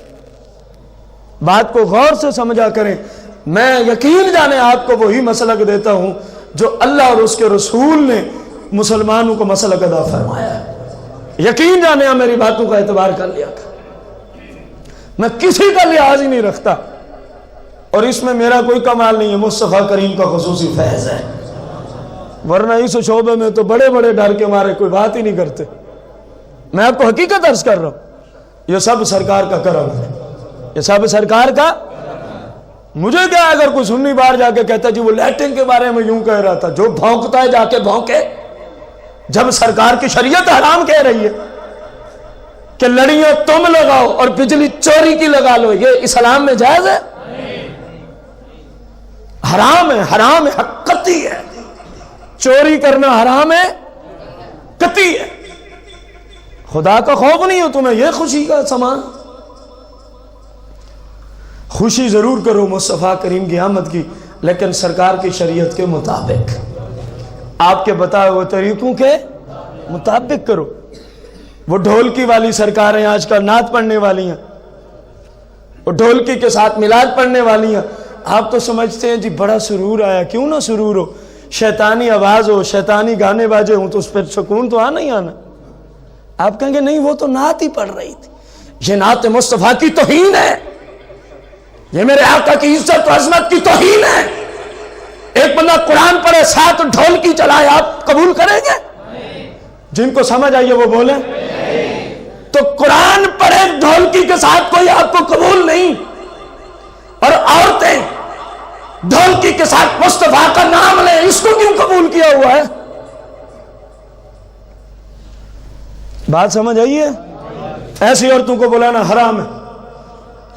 بات کو غور سے سمجھا کریں۔ میں یقین جانے آپ کو وہی مسلک دیتا ہوں جو اللہ اور اس کے رسول نے مسلمانوں کو مسلک ادا فرمایا ہے۔ یقین جانے آپ میری باتوں کا اعتبار کر لیا کر، میں کسی کا لحاظ ہی نہیں رکھتا، اور اس میں میرا کوئی کمال نہیں ہے، مصطفیٰ کریم کا خصوصی فیض ہے، ورنہ اس شعبے میں تو بڑے بڑے ڈر کے مارے کوئی بات ہی نہیں کرتے۔ میں آپ کو حقیقت عرض کر رہا ہوں، یہ سب سرکار کا کرم ہے، یہ سب سرکار کا۔ مجھے کیا اگر کوئی سنی بار جا کے کہتا ہے جی وہ لائٹنگ کے بارے میں یوں کہہ رہا تھا، جو بھونکتا ہے جا کے بھونکے، جب سرکار کی شریعت حرام کہہ رہی ہے کہ لڑیاں تم لگاؤ اور بجلی چوری کی لگا لو، یہ اسلام میں جائز ہے؟ حرام ہے، حرام ہے، قطعی ہے، چوری کرنا حرام ہے، قطعی ہے۔ خدا کا خوف نہیں ہو تمہیں، یہ خوشی کا سامان؟ خوشی ضرور کرو مصطفیٰ کریم کی آمد کی، لیکن سرکار کی شریعت کے مطابق، آپ کے بتائے ہوئے طریقوں کے مطابق کرو۔ وہ ڈھولکی والی سرکاریں آج کل نعت پڑھنے والی ہیں، وہ ڈھولکی کے ساتھ میلاد پڑھنے والی ہیں، آپ تو سمجھتے ہیں جی بڑا سرور آیا، کیوں نہ سرور ہو، شیطانی آواز ہو، شیطانی گانے باجے ہوں تو اس پر سکون تو آنا ہی آنا۔ آپ کہیں گے نہیں وہ تو نعت ہی پڑھ رہی تھی، یہ نعت مصطفیٰ کی توہین ہے، یہ میرے آقا کی عزت و عظمت کی توہین ہے۔ ایک بندہ قرآن پڑھے ساتھ ڈھولکی چلائے، آپ قبول کریں گے؟ جن کو سمجھ آئیے وہ بولیں۔ تو قرآن پڑھے ڈھولکی کے ساتھ کوئی آپ کو قبول نہیں، اور عورتیں ڈھولکی کے ساتھ مصطفیٰ کا نام لیں، اس کو کیوں قبول کیا ہوا ہے؟ بات سمجھ آئی ہے؟ ایسی عورتوں کو بلانا حرام ہے،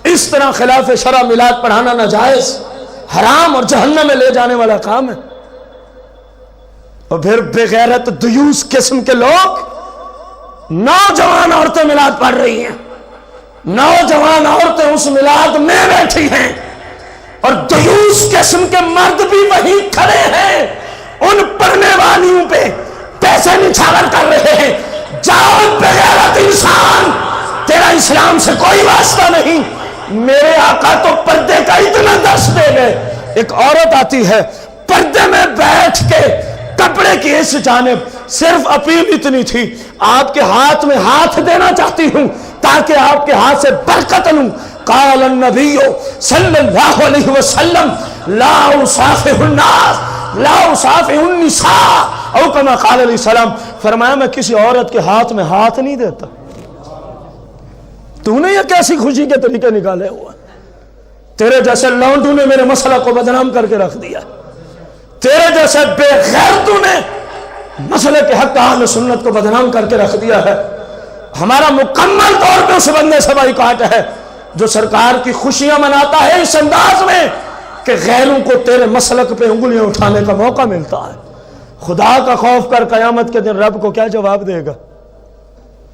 اس طرح خلاف شرع میلاد پڑھانا ناجائز، حرام اور جہنم میں لے جانے والا کام ہے۔ اور پھر بے غیرت دیوس قسم کے لوگ، نوجوان عورتیں میلاد پڑھ رہی ہیں، نوجوان عورتیں اس میلاد میں بیٹھی ہیں، اور دیوس قسم کے مرد بھی وہیں کھڑے ہیں، ان پڑھنے والیوں پہ پیسے نچھاور کر رہے ہیں۔ جاؤ بے غیرت انسان، تیرا اسلام سے کوئی واسطہ نہیں۔ میرے آقا تو پردے کا اتنا درس دے گئے، ایک عورت آتی ہے پردے میں بیٹھ کے کپڑے کی اس جانب، صرف اپیل اتنی تھی، آپ کے ہاتھ میں ہاتھ دینا چاہتی ہوں تاکہ آپ کے ہاتھ سے برکت لوں۔ قال النبی صلی اللہ علیہ وسلم لا اصافح الناس لا اصافح النساء، او کما قال علیہ السلام، فرمایا میں کسی عورت کے ہاتھ میں ہاتھ نہیں دیتا۔ تو نے یہ کیسی خوشی کے طریقے نکالے ہوا؟ تیرے جیسے لونڈوں نے میرے مسئلہ کو بدنام کر کے رکھ دیا، تیرے جیسے بے غیرتوں نے مسئلے کے حق اہل سنت کو بدنام کر کے رکھ دیا ہے۔ ہمارا مکمل طور پہ اس بندے سے بائیکاٹ ہے جو سرکار کی خوشیاں مناتا ہے اس انداز میں کہ غیروں کو تیرے مسلک پہ انگلیاں اٹھانے کا موقع ملتا ہے۔ خدا کا خوف کر، قیامت کے دن رب کو کیا جواب دے گا؟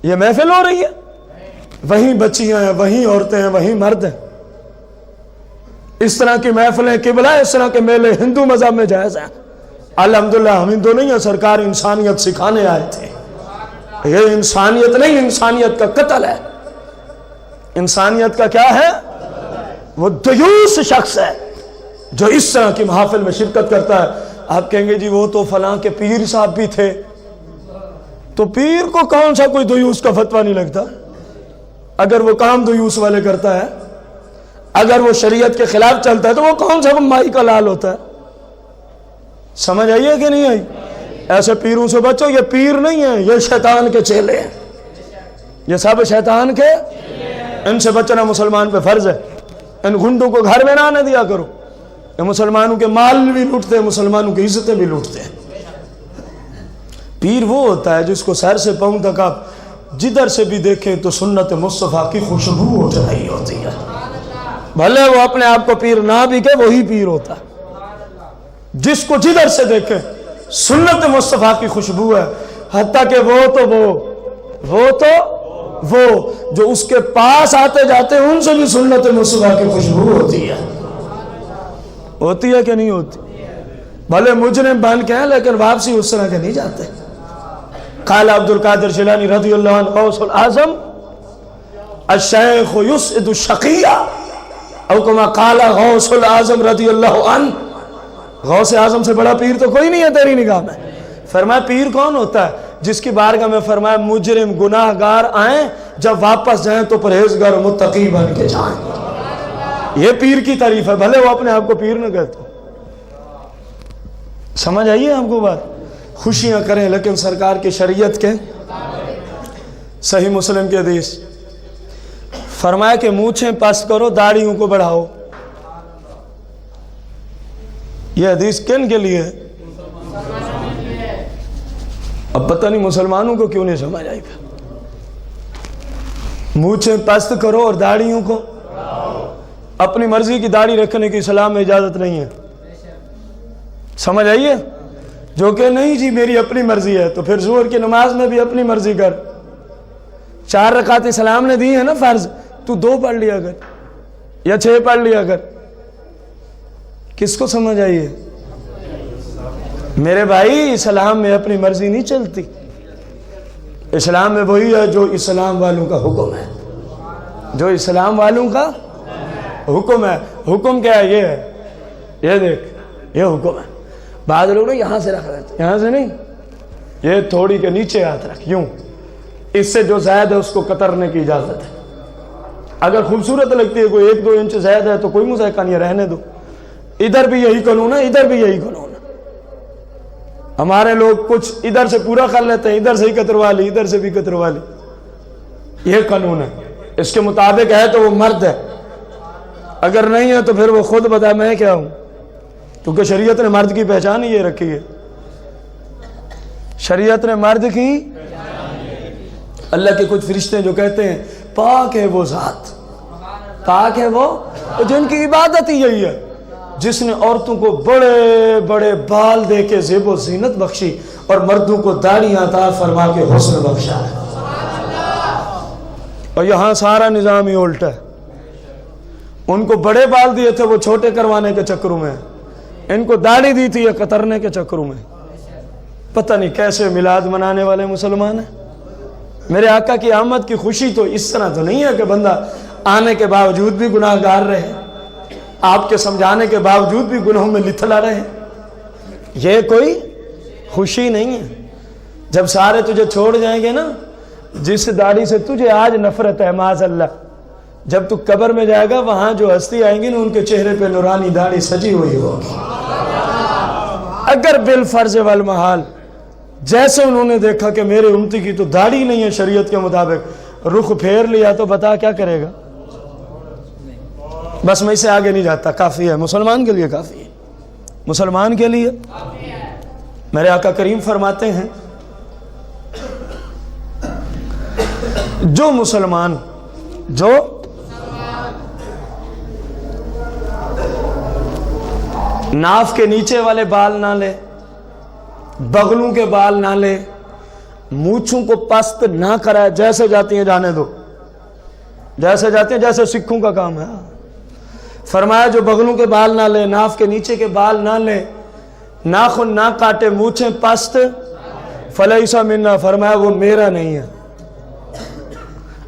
یہ محفل ہو رہی ہے، وہیں بچیاں ہیں، وہیں عورتیں ہیں، وہیں مرد ہیں۔ اس طرح کی محفلیں قبلہ، اس طرح کے میلے ہندو مذہب میں جائز ہیں۔ الحمدللہ ہم ہندو نہیں ہیں، سرکار انسانیت سکھانے آئے تھے۔ یہ انسانیت نہیں، انسانیت کا قتل ہے۔ انسانیت کا کیا ہے؟ وہ دیوس شخص ہے جو اس طرح کی محافل میں شرکت کرتا ہے۔ آپ کہیں گے جی وہ تو فلاں کے پیر صاحب بھی تھے، تو پیر کو کون سا کوئی دیوس کا فتویٰ نہیں لگتا؟ اگر وہ کام دیوس والے کرتا ہے، اگر وہ شریعت کے خلاف چلتا ہے، تو وہ کون سا مائی کا لال ہوتا ہے؟ سمجھ آئیے کہ نہیں آئی؟ ایسے پیروں سے بچو، یہ پیر نہیں ہیں، یہ شیطان کے چیلے ہیں، یہ سب شیطان کے، ان سے بچنا مسلمان پہ فرض ہے۔ ان گھنڈوں کو گھر میں نہ آنے دیا کرو، یہ مسلمانوں کے مال بھی لوٹتے ہیں، مسلمانوں کی عزتیں بھی لوٹتے ہیں۔ پیر وہ ہوتا ہے جس کو سر سے پاؤں تک آپ جدھر سے بھی دیکھیں تو سنت مصطفیٰ کی خوشبو اٹھ رہی ہوتی ہے۔ بھلے وہ اپنے آپ کو پیر نہ بھی کہ وہی پیر ہوتا ہے، جس کو جدھر سے دیکھیں سنت مصطفیٰ کی خوشبو ہے۔ حتیٰ کہ وہ جو اس کے پاس آتے جاتے ہیں ان سے بھی سنت مصطفیٰ کی خوشبو ہوتی ہے کہ نہیں ہوتی؟ بھلے مجرم بن کے ہیں لیکن واپسی اس طرح کے نہیں جاتے. قال عبد القادر جیلانی رضی اللہ عنہ غوث الاعظم الشیخ یسعد الشقیہ او کما قال غوث الاعظم رضی اللہ عنہ. غوث اعظم سے بڑا پیر تو کوئی نہیں ہے تیری نگاہ میں. فرمایا پیر کون ہوتا ہے؟ جس کی بارگاہ میں فرمایا مجرم گناہ گار آئیں جب واپس جائیں تو پرہیزگار و متقی بن کے جائیں. یہ پیر کی تعریف ہے، بھلے وہ اپنے آپ کو پیر نہ کہتے. سمجھ آئیے آپ کو بات؟ خوشیاں کریں لیکن سرکار کی شریعت کے. صحیح مسلم کی حدیث فرمایا کہ مونچھیں پست کرو داڑھیوں کو بڑھاؤ. یہ حدیث کن کے لیے ہے؟ اب پتہ نہیں مسلمانوں کو کیوں نہیں سمجھ آئی. مونچھیں پست کرو اور داڑھیوں کو. اپنی مرضی کی داڑھی رکھنے کی اسلام میں اجازت نہیں ہے. سمجھ آئیے؟ جو کہ نہیں جی میری اپنی مرضی ہے تو پھر ظہر کی نماز میں بھی اپنی مرضی کر. 4 رکعت اسلام نے دی ہے نا فرض، تو 2 پڑھ لیا کر یا 6 پڑھ لیا کر. کس کو سمجھ آئیے؟ میرے بھائی اسلام میں اپنی مرضی نہیں چلتی. اسلام میں وہی ہے جو اسلام والوں کا حکم ہے. جو اسلام والوں کا حکم ہے. حکم کیا ہے؟ یہ ہے، یہ دیکھ، یہ حکم ہے. بعض لوگ یہاں سے رکھ لیتے، یہاں سے نہیں، یہ تھوڑی کے نیچے ہاتھ رکھ، یوں. اس سے جو زائد ہے اس کو قطرنے کی اجازت ہے. اگر خوبصورت لگتی ہے کوئی 1-2 انچ زائد ہے تو کوئی مذائقہ نہیں، رہنے دو. ادھر بھی یہی قانون ہے، ادھر بھی یہی قانون ہے. ہمارے لوگ کچھ ادھر سے پورا کر لیتے ہیں، ادھر سے ہی کتروا لی، ادھر سے بھی کتروا لی. یہ قانون ہے. اس کے مطابق ہے تو وہ مرد ہے، اگر نہیں ہے تو پھر وہ خود بتا میں کیا ہوں. کیونکہ شریعت نے مرد کی پہچان ہی یہ رکھی ہے. شریعت نے مرد کی. اللہ کے کچھ فرشتے جو کہتے ہیں پاک ہے وہ ذات، پاک ہے وہ جن کی عبادت ہی یہی ہے جس نے عورتوں کو بڑے بڑے بال دے کے زیب و زینت بخشی اور مردوں کو داڑیاں عطا فرما کے حسن بخشا ہے. اور یہاں سارا نظام ہی الٹا ہے. ان کو بڑے بال دیے تھے وہ چھوٹے کروانے کے چکروں میں، ان کو داڑھی دی تھی یہ قطرنے کے چکروں میں. پتہ نہیں کیسے میلاد منانے والے مسلمان ہیں. میرے آقا کی آمد کی خوشی تو اس طرح تو نہیں ہے کہ بندہ آنے کے باوجود بھی گناہ گار رہے، آپ کے سمجھانے کے باوجود بھی گناہوں میں لتھڑا رہے. یہ کوئی خوشی نہیں ہے. جب سارے تجھے چھوڑ جائیں گے نا، جس داڑھی سے تجھے آج نفرت ہے معاذ اللہ، جب تو قبر میں جائے گا وہاں جو ہستی آئیں گی نا ان کے چہرے پہ نورانی داڑھی سجی ہوئی ہوگی. اگر بالفرض والمحال جیسے انہوں نے دیکھا کہ میرے امتی کی تو داڑھی نہیں ہے شریعت کے مطابق، رخ پھیر لیا تو بتا کیا کرے گا؟ بس میں اسے آگے نہیں جاتا، کافی ہے. مسلمان کے لیے کافی ہے. مسلمان کے لیے میرے آقا کریم فرماتے ہیں جو مسلمان جو ناف کے نیچے والے بال نہ لے، بغلوں کے بال نہ لے، مونچھوں کو پست نہ کرائے، جیسے جاتی ہیں جانے دو، جیسے جاتی ہیں جیسے سکھوں کا کام ہے. فرمایا جو بغلوں کے بال نہ لے، ناف کے نیچے کے بال نہ لے، ناخن نہ کاٹے، مونچھیں پست، فلیسا منا، فرمایا وہ میرا نہیں ہے.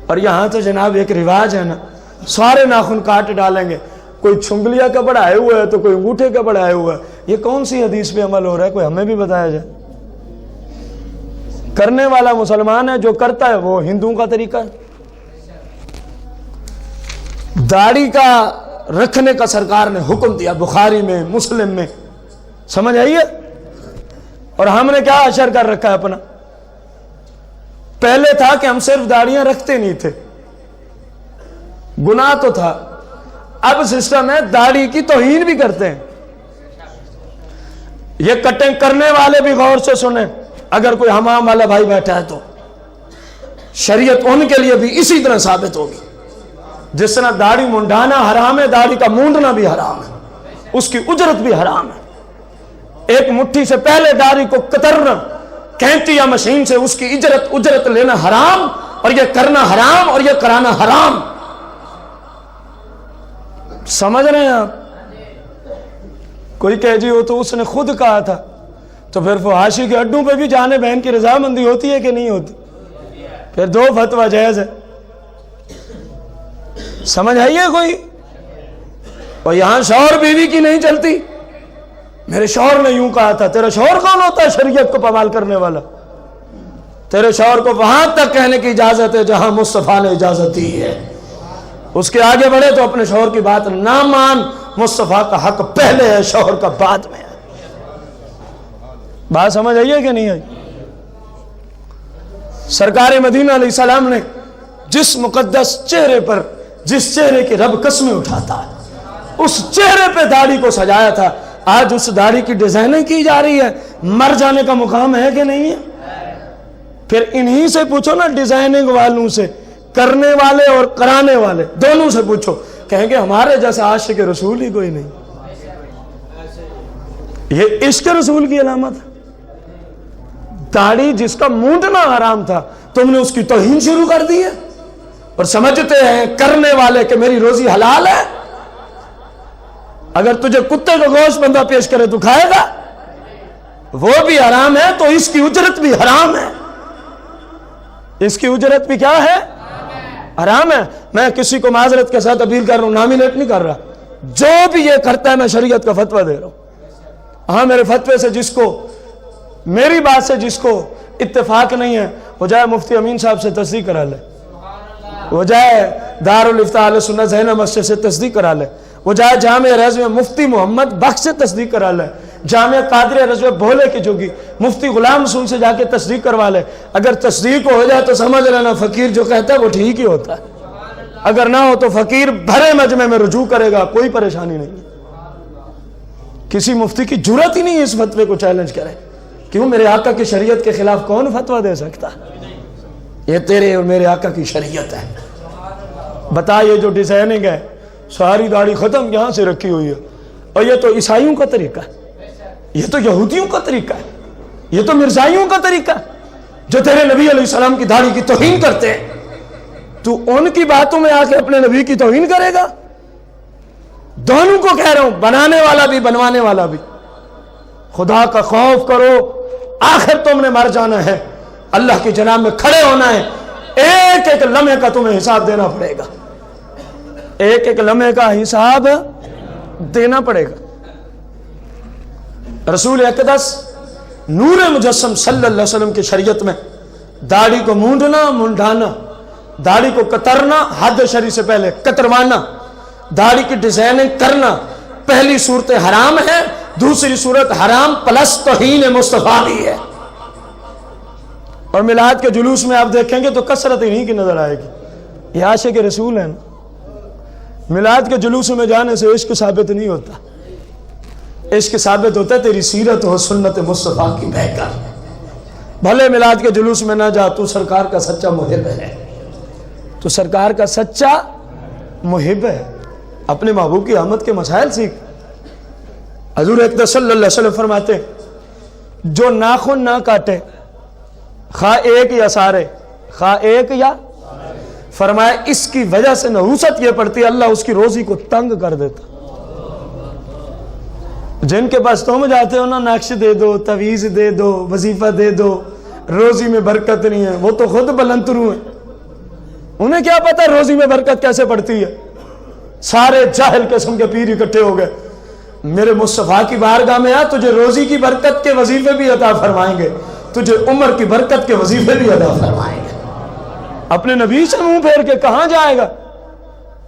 اور یہاں تو جناب ایک رواج ہے نا، سارے ناخن کاٹ ڈالیں گے. کوئی چھنگلیا کا بڑھائے ہوا ہے تو کوئی انگوٹھے کا بڑھائے ہوا ہے. یہ کون سی حدیث پہ عمل ہو رہا ہے؟ کوئی ہمیں بھی بتایا جائے. کرنے والا مسلمان ہے، جو کرتا ہے وہ ہندوؤں کا طریقہ ہے. داڑھی کا رکھنے کا سرکار نے حکم دیا بخاری میں، مسلم میں. سمجھ آئیے؟ اور ہم نے کیا اشر کر رکھا ہے اپنا؟ پہلے تھا کہ ہم صرف داڑیاں رکھتے نہیں تھے، گناہ تو تھا. اب سسٹم ہے داڑھی کی توہین بھی کرتے ہیں. یہ کٹنگ کرنے والے بھی غور سے سنیں. اگر کوئی حمام والا بھائی بیٹھا ہے تو شریعت ان کے لیے بھی اسی طرح ثابت ہوگی. جس طرح داڑھی منڈانا حرام ہے، داڑھی کا مونڈنا بھی حرام ہے، اس کی اجرت بھی حرام ہے. ایک مٹھی سے پہلے داڑھی کو کترنا کینتی یا مشین سے اس کی اجرت لینا حرام، اور یہ کرنا حرام، اور یہ کرانا حرام. سمجھ رہے ہیں آپ؟ کوئی کہہ جی وہ تو اس نے خود کہا تھا، تو پھر فحاشی کے اڈوں پہ بھی جانے بہن کی رضامندی ہوتی ہے کہ نہیں ہوتی؟ پھر دو فتویٰ جائز ہے. سمجھ آئیے کوئی؟ اور یہاں شوہر بیوی کی نہیں چلتی. میرے شوہر نے یوں کہا تھا. تیرا شوہر کون ہوتا ہے شریعت کو پامال کرنے والا؟ تیرے شوہر کو وہاں تک کہنے کی اجازت ہے جہاں مصطفیٰ نے اجازت دی ہے. اس کے آگے بڑھے تو اپنے شوہر کی بات نہ مان. مصطفیٰ کا حق پہلے ہے، شوہر کا بعد میں ہے. بات سمجھ آئیے کہ نہیں آئی؟ سرکار مدینہ علیہ السلام نے جس مقدس چہرے پر، جس چہرے کی رب قسمیں اٹھاتا ہے، اس چہرے پہ داڑھی کو سجایا تھا. آج اس داڑھی کی ڈیزائننگ کی جا رہی ہے. مر جانے کا مقام ہے کہ نہیں ہے؟ پھر انہی سے پوچھو نا، ڈیزائننگ والوں سے، کرنے والے اور کرانے والے دونوں سے پوچھو، کہیں گے ہمارے جیسا عاشق رسول ہی کوئی نہیں. یہ عشق رسول کی علامت ہے. داڑھی جس کا مونڈنا حرام تھا، تم نے اس کی توہین شروع کر دی ہے، اور سمجھتے ہیں کرنے والے کہ میری روزی حلال ہے. اگر تجھے کتے کا گوشت بندہ پیش کرے تو کھائے گا؟ وہ بھی حرام ہے، تو اس کی اجرت بھی حرام ہے. اس کی اجرت بھی کیا ہے؟ حرام ہے. میں کسی کو معذرت کے ساتھ اپیل کر رہا ہوں، نامینیٹ نہیں کر رہا. جو بھی یہ کرتا ہے میں شریعت کا فتویٰ دے رہا ہوں. ہاں میرے فتوے سے جس کو، میری بات سے جس کو اتفاق نہیں ہے، وہ جائے مفتی امین صاحب سے تصدیق کرا لے، وہ جائے دارالافتاء اہل سنت زینب مسجد سے تصدیق کرا لے، وہ جائے جامع رضوی مفتی محمد بخش سے تصدیق کرا لے، جامع قادری رضوی بھولے کی جوگی مفتی غلام رسول سے جا کے تصدیق کروا لے. اگر تصدیق ہو جائے تو سمجھ لینا فقیر جو کہتا ہے وہ ٹھیک ہی ہوتا ہے. اگر نہ ہو تو فقیر بھرے مجمع میں رجوع کرے گا، کوئی پریشانی نہیں. کسی مفتی کی جرات ہی نہیں اس فتوے کو چیلنج کرے. کیوں؟ میرے آقا کی شریعت کے خلاف کون فتویٰ دے سکتا؟ یہ تیرے اور میرے آقا کی شریعت ہے. بتا، یہ جو ڈیزائننگ ہے، ساری داڑھی ختم یہاں سے رکھی ہوئی ہے، اور یہ تو عیسائیوں کا طریقہ ہے، یہ تو یہودیوں کا طریقہ ہے، یہ تو مرزائیوں کا طریقہ ہے، جو تیرے نبی علیہ السلام کی داڑھی کی توہین کرتے ہیں. تو ان کی باتوں میں آ کے اپنے نبی کی توہین کرے گا؟ دونوں کو کہہ رہا ہوں، بنانے والا بھی بنوانے والا بھی. خدا کا خوف کرو، آخر تم نے مر جانا ہے، اللہ کی جناب میں کھڑے ہونا ہے. ایک ایک لمحے کا تمہیں حساب دینا پڑے گا، ایک ایک لمحے کا حساب دینا پڑے گا. رسول اقدس نور مجسم صلی اللہ علیہ وسلم کی شریعت میں داڑھی کو مونڈنا، منڈانا، داڑھی کو کترنا، حد شریع سے پہلے کتروانا، داڑھی کی ڈیزائننگ کرنا، پہلی صورت حرام ہے، دوسری صورت حرام پلس توہین مصطفیٰ بھی ہے. اور میلاد کے جلوس میں آپ دیکھیں گے تو کثرت انہی کی نظر آئے گی. یہ عاشق رسول ہیں. میلاد کے جلوس میں جانے سے عشق ثابت نہیں ہوتا. عشق ثابت ہوتا ہے تیری سیرت و سنت مصطفیٰ کی بہ کر. بھلے میلاد کے جلوس میں نہ جا، تو سرکار کا سچا محب ہے، تو سرکار کا سچا محب ہے. اپنے محبوب کی آمد کے مسائل سیکھ. حضور اقدس صلی اللہ علیہ وسلم فرماتے ہیں، جو ناخن نہ کاٹے، خواہ ایک یا سارے، خواہ ایک یا، فرمایا اس کی وجہ سے نحوست یہ پڑتی ہے، اللہ اس کی روزی کو تنگ کر دیتا. جن کے پاس تم جاتے ہو نا، نقش دے دو، تعویذ دے دو، وظیفہ دے دو، روزی میں برکت نہیں ہے، وہ تو خود بلندرو ہیں. انہیں کیا پتا روزی میں برکت کیسے پڑتی ہے. سارے جاہل قسم کے پیر اکٹھے ہو گئے. میرے مصطفیٰ کی بارگاہ میں آ، تجھے روزی کی برکت کے وظیفے بھی عطا فرمائیں گے، تجھے عمر کی برکت کے وظیفے بھی عطا فرمائیں گے. اپنے نبی سے منہ پھیر کے کہاں جائے گا؟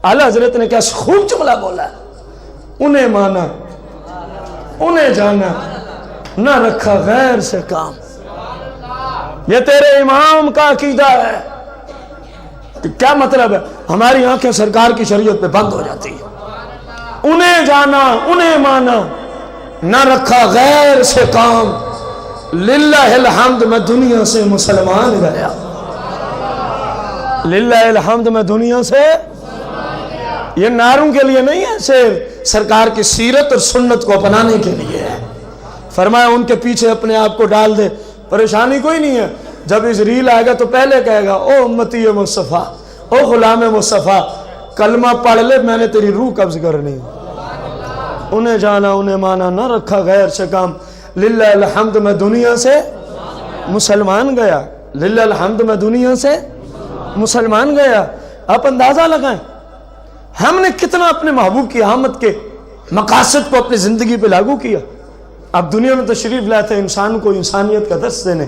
اعلیٰ حضرت نے کیا خوب جملہ بولا ہے، انہیں مانا، انہیں جانا، نہ رکھا غیر سے کام. یہ تیرے امام کا عقیدہ ہے. کیا مطلب ہے؟ ہماری آنکھیں سرکار کی شریعت پہ بند ہو جاتی ہیں. انہیں جانا، انہیں مانا، نہ رکھا غیر سے کام. للہ الحمد میں دنیا سے مسلمان گیا. للہ الحمد میں دنیا سے، یہ نعروں کے لیے نہیں ہے، صرف سرکار کی سیرت اور سنت کو اپنانے کے لیے ہے. فرمایا ان کے پیچھے اپنے آپ کو ڈال دے، پریشانی کوئی نہیں ہے. جب اس ریل آئے گا تو پہلے کہے گا او امتی مصطفیٰ، او غلام مصطفیٰ، کلمہ پڑھ لے، میں نے تیری روح قبض کرنی. انہیں جانا انہیں مانا، نہ رکھا غیر سے کام. للہ الحمد میں دنیا سے مسلمان گیا، للہ الحمد میں دنیا سے مسلمان گیا. آپ اندازہ لگائیں ہم نے کتنا اپنے محبوب کی آمد کے مقاصد کو اپنی زندگی پہ لاگو کیا. اب دنیا میں تشریف لائے تھے انسان کو انسانیت کا درس دینے.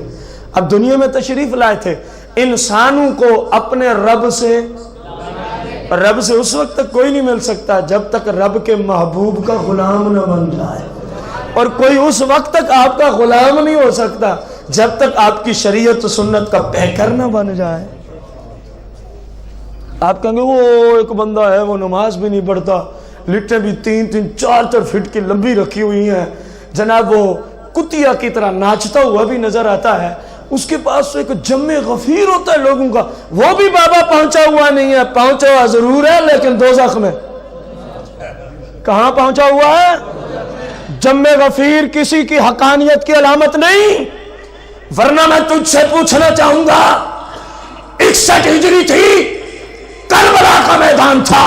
اب دنیا میں تشریف لائے تھے انسانوں کو اپنے رب سے اس وقت تک کوئی نہیں مل سکتا جب تک رب کے محبوب کا غلام نہ بن جائے، اور کوئی اس وقت تک آپ کا غلام نہیں ہو سکتا جب تک آپ کی شریعت و سنت کا پیکر نہ بن جائے. آپ کہیں گے وہ ایک بندہ ہے وہ نماز بھی نہیں پڑھتا، لٹیں بھی 3-3 4-4 فٹ کی لمبی رکھی ہوئی ہیں، جناب وہ کتیا کی طرح ناچتا ہوا بھی نظر آتا ہے، اس کے پاس ایک جم غفیر ہوتا ہے لوگوں کا، وہ بھی بابا پہنچا ہوا نہیں ہے. پہنچا ہوا ضرور ہے لیکن دوزخ میں. کہاں پہنچا ہوا ہے؟ جم غفیر کسی کی حقانیت کی علامت نہیں. ورنہ میں تجھ سے پوچھنا چاہوں گا، 61 ہجری تھی، کربلا کا میدان تھا،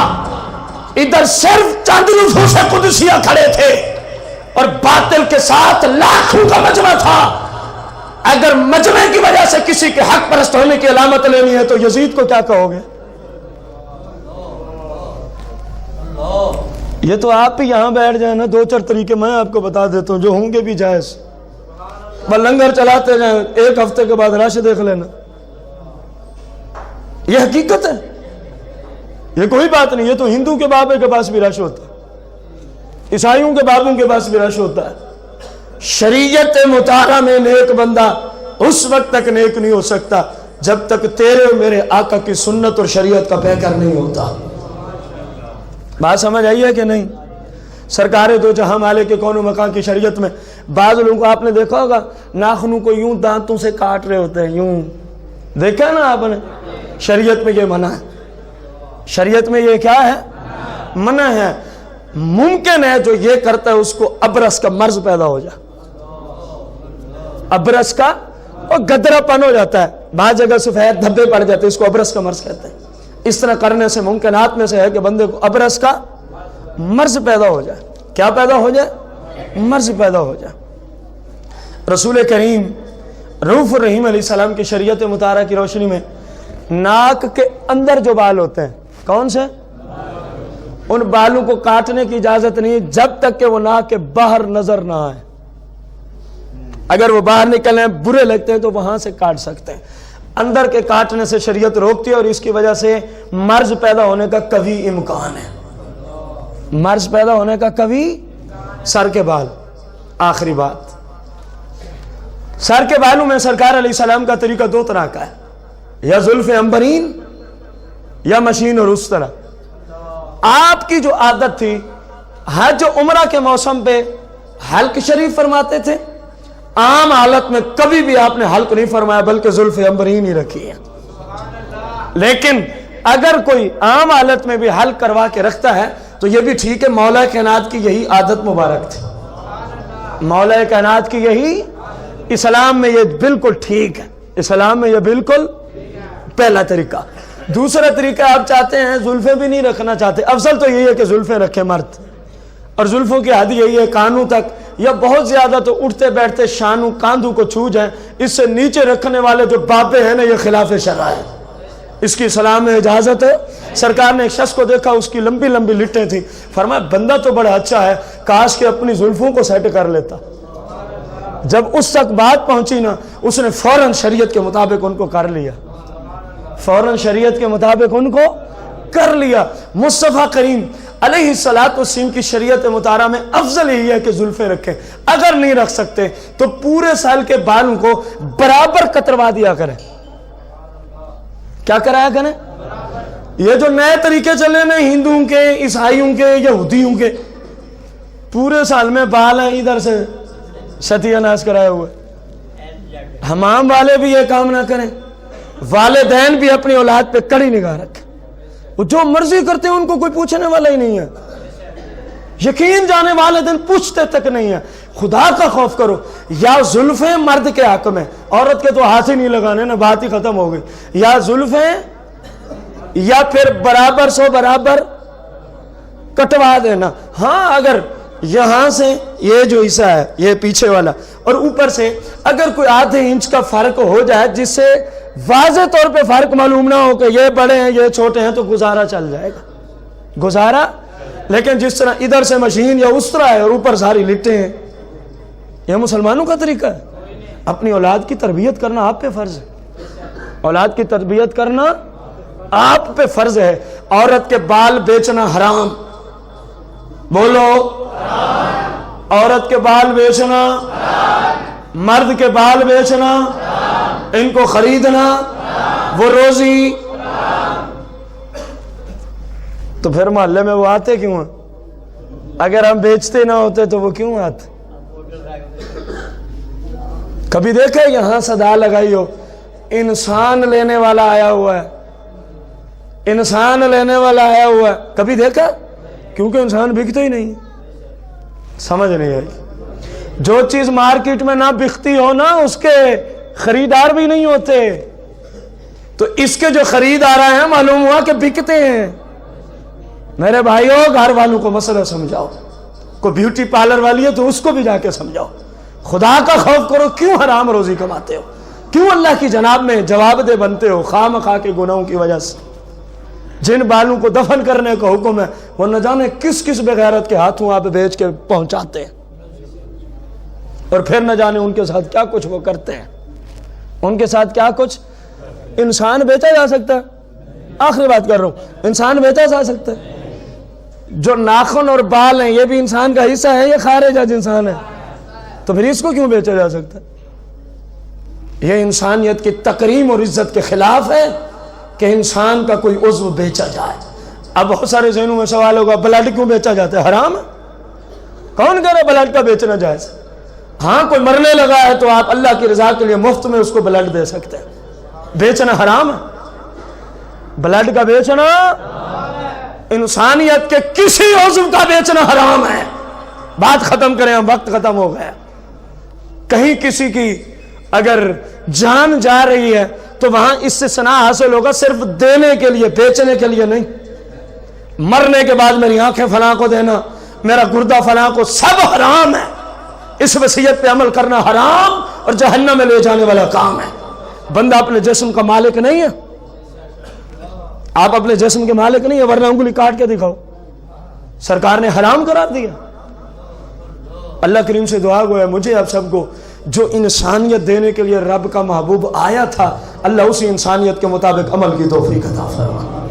ادھر صرف چند نفوس قدسیہ کھڑے تھے اور باطل کے ساتھ لاکھوں کا مجمع تھا. اگر مجمع کی وجہ سے کسی کے حق پرست ہونے کی علامت لینی ہے تو یزید کو کیا کہو گے؟ یہ تو آپ بھی یہاں بیٹھ جائیں نا، 2-4 طریقے میں آپ کو بتا دیتا ہوں جو ہوں گے بھی جائز. لنگر چلاتے جائیں، 1 ہفتے کے بعد رش دیکھ لینا. یہ حقیقت ہے، یہ کوئی بات نہیں. یہ تو ہندو کے بابے کے پاس بھی رش ہوتا ہے، عیسائیوں کے بابوں کے پاس بھی رش ہوتا ہے. شریعت مطالعہ میں نیک بندہ اس وقت تک نیک نہیں ہو سکتا جب تک تیرے اور میرے آقا کی سنت اور شریعت کا پیکر نہیں ہوتا. بات سمجھ آئی ہے کہ نہیں؟ سرکار دو جہاں مالک کے کون و مکان کی شریعت میں بعض لوگوں کو آپ نے دیکھا ہوگا ناخنوں کو یوں دانتوں سے کاٹ رہے ہوتے ہیں، یوں دیکھا نا آپ نے. شریعت میں یہ منع ہے، شریعت میں یہ کیا ہے؟ منع ہے. ممکن ہے جو یہ کرتا ہے اس کو ابرس کا مرض پیدا ہو جائے، ابرس کا اور گدرا پن ہو جاتا ہے، بعض جگہ سفید دھبے پڑ جاتے ہیں، اس کو ابرس کا مرض کہتے ہیں. اس طرح کرنے سے ممکنات میں سے ہے کہ بندے کو ابرس کا مرض پیدا ہو جائے. کیا پیدا ہو جائے؟ مرض پیدا ہو جائے. رسول کریم رؤوف الرحیم علیہ السلام کی شریعت مطہرہ کی روشنی میں ناک کے اندر جو بال ہوتے ہیں، کون سے؟ ان بالوں کو کاٹنے کی اجازت نہیں جب تک کہ وہ ناک کے باہر نظر نہ آئے. اگر وہ باہر نکلیں برے لگتے ہیں تو وہاں سے کاٹ سکتے ہیں. اندر کے کاٹنے سے شریعت روکتی ہے اور اس کی وجہ سے مرض پیدا ہونے کا قوی امکان ہے. مرض پیدا ہونے کا قوی. سر کے بال، آخری بات، سر کے بالوں میں سرکار علیہ السلام کا طریقہ 2 طرح کا ہے، یا زلف عنبرین یا مشین اور اس طرح. آپ کی جو عادت تھی حج و عمرہ کے موسم پہ حلق شریف فرماتے تھے، عام حالت میں کبھی بھی آپ نے حلق نہیں فرمایا بلکہ زلف عنبرین ہی رکھی ہے. لیکن اگر کوئی عام حالت میں بھی حلق کروا کے رکھتا ہے تو یہ بھی ٹھیک ہے، مولا کائنات کی یہی عادت مبارک تھی. مولا کائنات کی یہی، اسلام میں یہ بالکل ٹھیک ہے، اسلام میں یہ بالکل پہلا طریقہ. دوسرا طریقہ آپ چاہتے ہیں زلفیں بھی نہیں رکھنا چاہتے، افضل تو یہی ہے کہ زلفیں رکھے مرد، اور زلفوں کی حد یہی ہے کانوں تک، یا بہت زیادہ تو اٹھتے بیٹھتے شانوں کاندھوں کو چھو جائیں. اس سے نیچے رکھنے والے جو بابے ہیں نا یہ خلاف شرع ہے، اس کی اسلام میں اجازت ہے. سرکار نے ایک شخص کو دیکھا، اس کی لمبی لمبی لٹیں تھیں، فرمایا بندہ تو بڑا اچھا ہے، کاش کہ اپنی زلفوں کو سیٹ کر لیتا. جب اس تک بات پہنچی نا اس نے فوراً شریعت کے مطابق ان کو کر لیا، فوراً شریعت کے مطابق ان کو کر لیا. مصطفیٰ کریم علیہ السلام کی شریعت مطہرہ میں افضل یہی ہے کہ زلفیں رکھیں. اگر نہیں رکھ سکتے تو پورے سال کے بالوں کو برابر کتروا دیا کریں. کیا کرایا کریں؟ یہ جو نئے طریقے چلے نا ہندوؤں کے، عیسائیوں کے، یہودیوں کے، پورے سال میں بال ہیں ادھر سے ستیہ ناش کرائے ہوئے. حمام والے بھی یہ کام نہ کریں، والدین بھی اپنی اولاد پہ کڑی نگاہ رکھیں. وہ جو مرضی کرتے ہیں ان کو کوئی پوچھنے والا ہی نہیں ہے. یقین جانے والدین پوچھتے تک نہیں ہے. خدا کا خوف کرو. یا زلفیں مرد کے حق میں, عورت کے تو ہاتھ ہی نہیں لگانے نا, بات ہی ختم ہو گئی. یا زلفیں یا پھر برابر سو برابر کٹوا دینا. ہاں اگر یہاں سے یہ جو حصہ ہے یہ پیچھے والا اور اوپر سے اگر کوئی آدھے انچ کا فرق ہو جائے جس سے واضح طور پہ فرق معلوم نہ ہو کہ یہ بڑے ہیں یہ چھوٹے ہیں تو گزارا چل جائے گا, گزارا. لیکن جس طرح ادھر سے مشین یا اس طرح ہے اور اوپر ساری لٹیں ہیں, یہ مسلمانوں کا طریقہ ہے. اپنی اولاد کی تربیت کرنا آپ پہ فرض ہے, اولاد کی تربیت کرنا آپ پہ فرض ہے. عورت کے بال بیچنا حرام, بولو عورت کے بال بیچنا, مرد کے بال بیچنا, ان کو خریدنا, وہ روزی. تو پھر محلے میں وہ آتے کیوں ہیں؟ اگر ہم بیچتے نہ ہوتے تو وہ کیوں آتے؟ کبھی دیکھے یہاں صدا لگائی ہو انسان لینے والا آیا ہوا ہے, انسان لینے والا آیا ہوا ہے, کبھی دیکھا؟ کیونکہ انسان بکتے ہی نہیں. سمجھ نہیں آئی. جو چیز مارکیٹ میں نہ بکتی ہو نا اس کے خریدار بھی نہیں ہوتے. تو اس کے جو خریدار ہیں معلوم ہوا کہ بکتے ہیں. میرے بھائیوں گھر والوں کو مسئلہ سمجھاؤ. کوئی بیوٹی پارلر والی ہے تو اس کو بھی جا کے سمجھاؤ. خدا کا خوف کرو, کیوں حرام روزی کماتے ہو؟ کیوں اللہ کی جناب میں جواب دہ بنتے ہو خام خواہ کے گناہوں کی وجہ سے؟ جن بالوں کو دفن کرنے کا حکم ہے وہ نہ جانے کس کس بغیرت کے ہاتھوں آپ بیچ کے پہنچاتے ہیں, اور پھر نہ جانے ان کے ساتھ کیا کچھ وہ کرتے ہیں. ان کے ساتھ کیا کچھ. انسان بیچا جا سکتا ہے, آخری بات کر رہا ہوں, انسان بیچا جا سکتا ہے. جو ناخن اور بال ہیں یہ بھی انسان کا حصہ ہے, یہ خارج از انسان ہے, تو پھر اس کو کیوں بیچا جا سکتا ہے؟ یہ انسانیت کی تکریم اور عزت کے خلاف ہے کہ انسان کا کوئی عضو بیچا جائے. اب بہت سارے ذہنوں میں سوال ہوگا بلڈ کیوں بیچا جاتا ہے؟ حرام ہے. کون کہہ رہا ہے بلڈ کا بیچنا جائز؟ ہاں کوئی مرنے لگا ہے تو آپ اللہ کی رضا کے لیے مفت میں اس کو بلڈ دے سکتے ہیں. بیچنا حرام ہے. بلڈ کا بیچنا, انسانیت کے کسی عضو کا بیچنا حرام ہے. بات ختم کریں, ہم وقت ختم ہو گیا. کہیں کسی کی اگر جان جا رہی ہے تو وہاں اس سے ثنا حاصل ہوگا صرف دینے کے لیے, بیچنے کے لیے نہیں. مرنے کے بعد میری آنکھیں فلاں کو دینا, میرا گردہ فلاں کو, سب حرام ہے. اس وصیت پہ عمل کرنا حرام اور جہنم میں لے جانے والا کام ہے. بندہ اپنے جسم کا مالک نہیں ہے. آپ اپنے جسم کے مالک نہیں ہے, ورنہ انگلی کاٹ کے دکھاؤ. سرکار نے حرام قرار دیا. اللہ کریم سے دعا گو ہے مجھے آپ سب کو جو انسانیت دینے کے لیے رب کا محبوب آیا تھا, اللہ اسی انسانیت کے مطابق عمل کی توفیق عطا فرمائے.